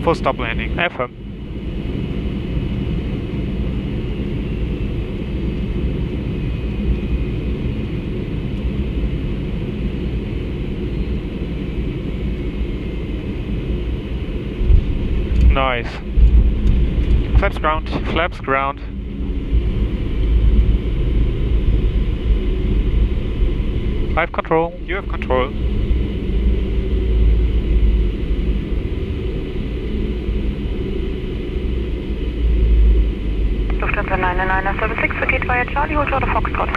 [SPEAKER 9] Full stop landing. Affirm. Nice. Flaps ground. Flaps ground. I have control. You have control.
[SPEAKER 10] Lufthansa 9976, vacate via Charlie, hold short of Foxtrot.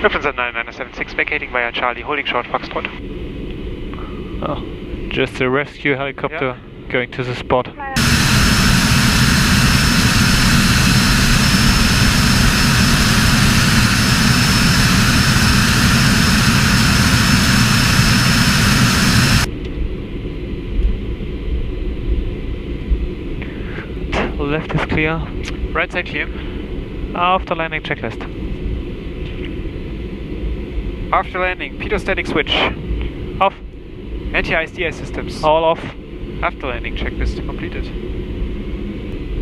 [SPEAKER 9] Lufthansa 9976, vacating via Charlie, holding short Foxtrot. Oh, just a rescue helicopter going to the spot. Left is clear. Right side clear. After landing checklist. After landing, pitot static switch. Off. Anti-ISDI systems. All off. After landing checklist completed.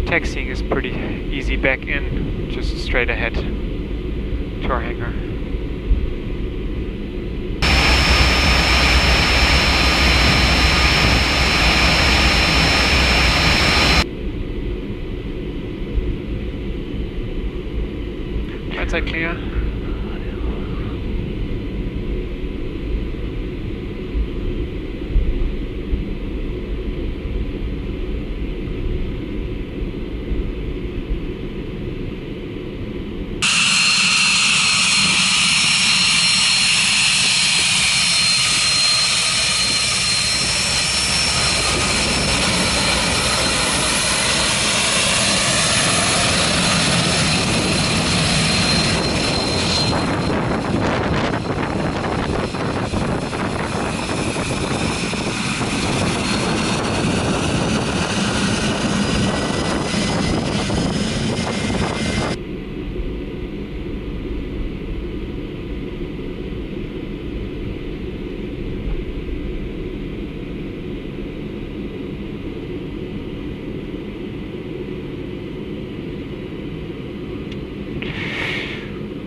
[SPEAKER 9] Taxiing is pretty easy back in. Just straight ahead to our hangar. Side clear.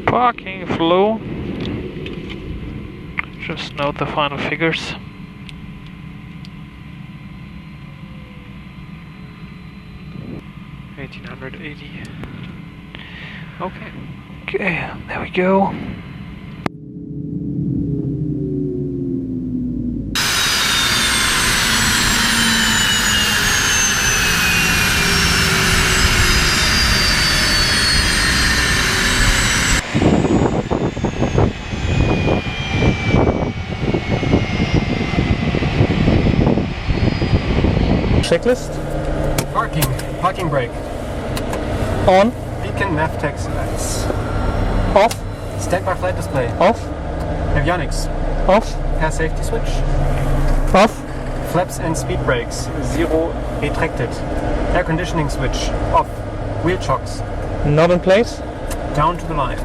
[SPEAKER 9] Parking flow. Just note the final figures. $1,880. Okay. Okay, there we go.
[SPEAKER 2] Checklist.
[SPEAKER 3] Parking brake.
[SPEAKER 2] On.
[SPEAKER 3] Beacon nav taxi lights.
[SPEAKER 2] Off.
[SPEAKER 3] Standby flight display.
[SPEAKER 2] Off.
[SPEAKER 3] Avionics.
[SPEAKER 2] Off.
[SPEAKER 3] Air safety switch.
[SPEAKER 2] Off.
[SPEAKER 3] Flaps and speed brakes. Zero retracted. Air conditioning switch. Off. Wheel chocks.
[SPEAKER 2] Not in place.
[SPEAKER 3] Down to the line.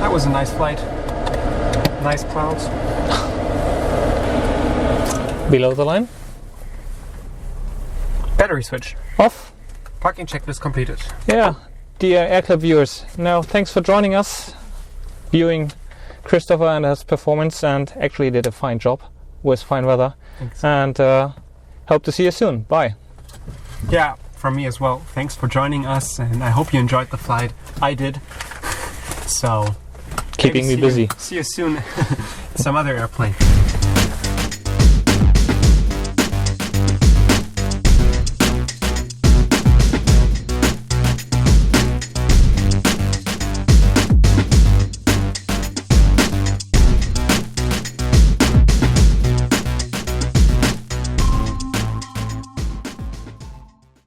[SPEAKER 3] That was a nice flight. Nice clouds.
[SPEAKER 2] Below the line.
[SPEAKER 12] Battery switch.
[SPEAKER 2] Off.
[SPEAKER 12] Parking checklist completed.
[SPEAKER 2] Yeah, dear Air Club viewers, now thanks for joining us, viewing Christopher and his performance, and actually did a fine job with fine weather.
[SPEAKER 12] Thanks.
[SPEAKER 2] And hope to see you soon. Bye.
[SPEAKER 12] Yeah, from me as well. Thanks for joining us, and I hope you enjoyed the flight. I did. So,
[SPEAKER 2] keeping me busy.
[SPEAKER 12] See you soon. Some other airplane.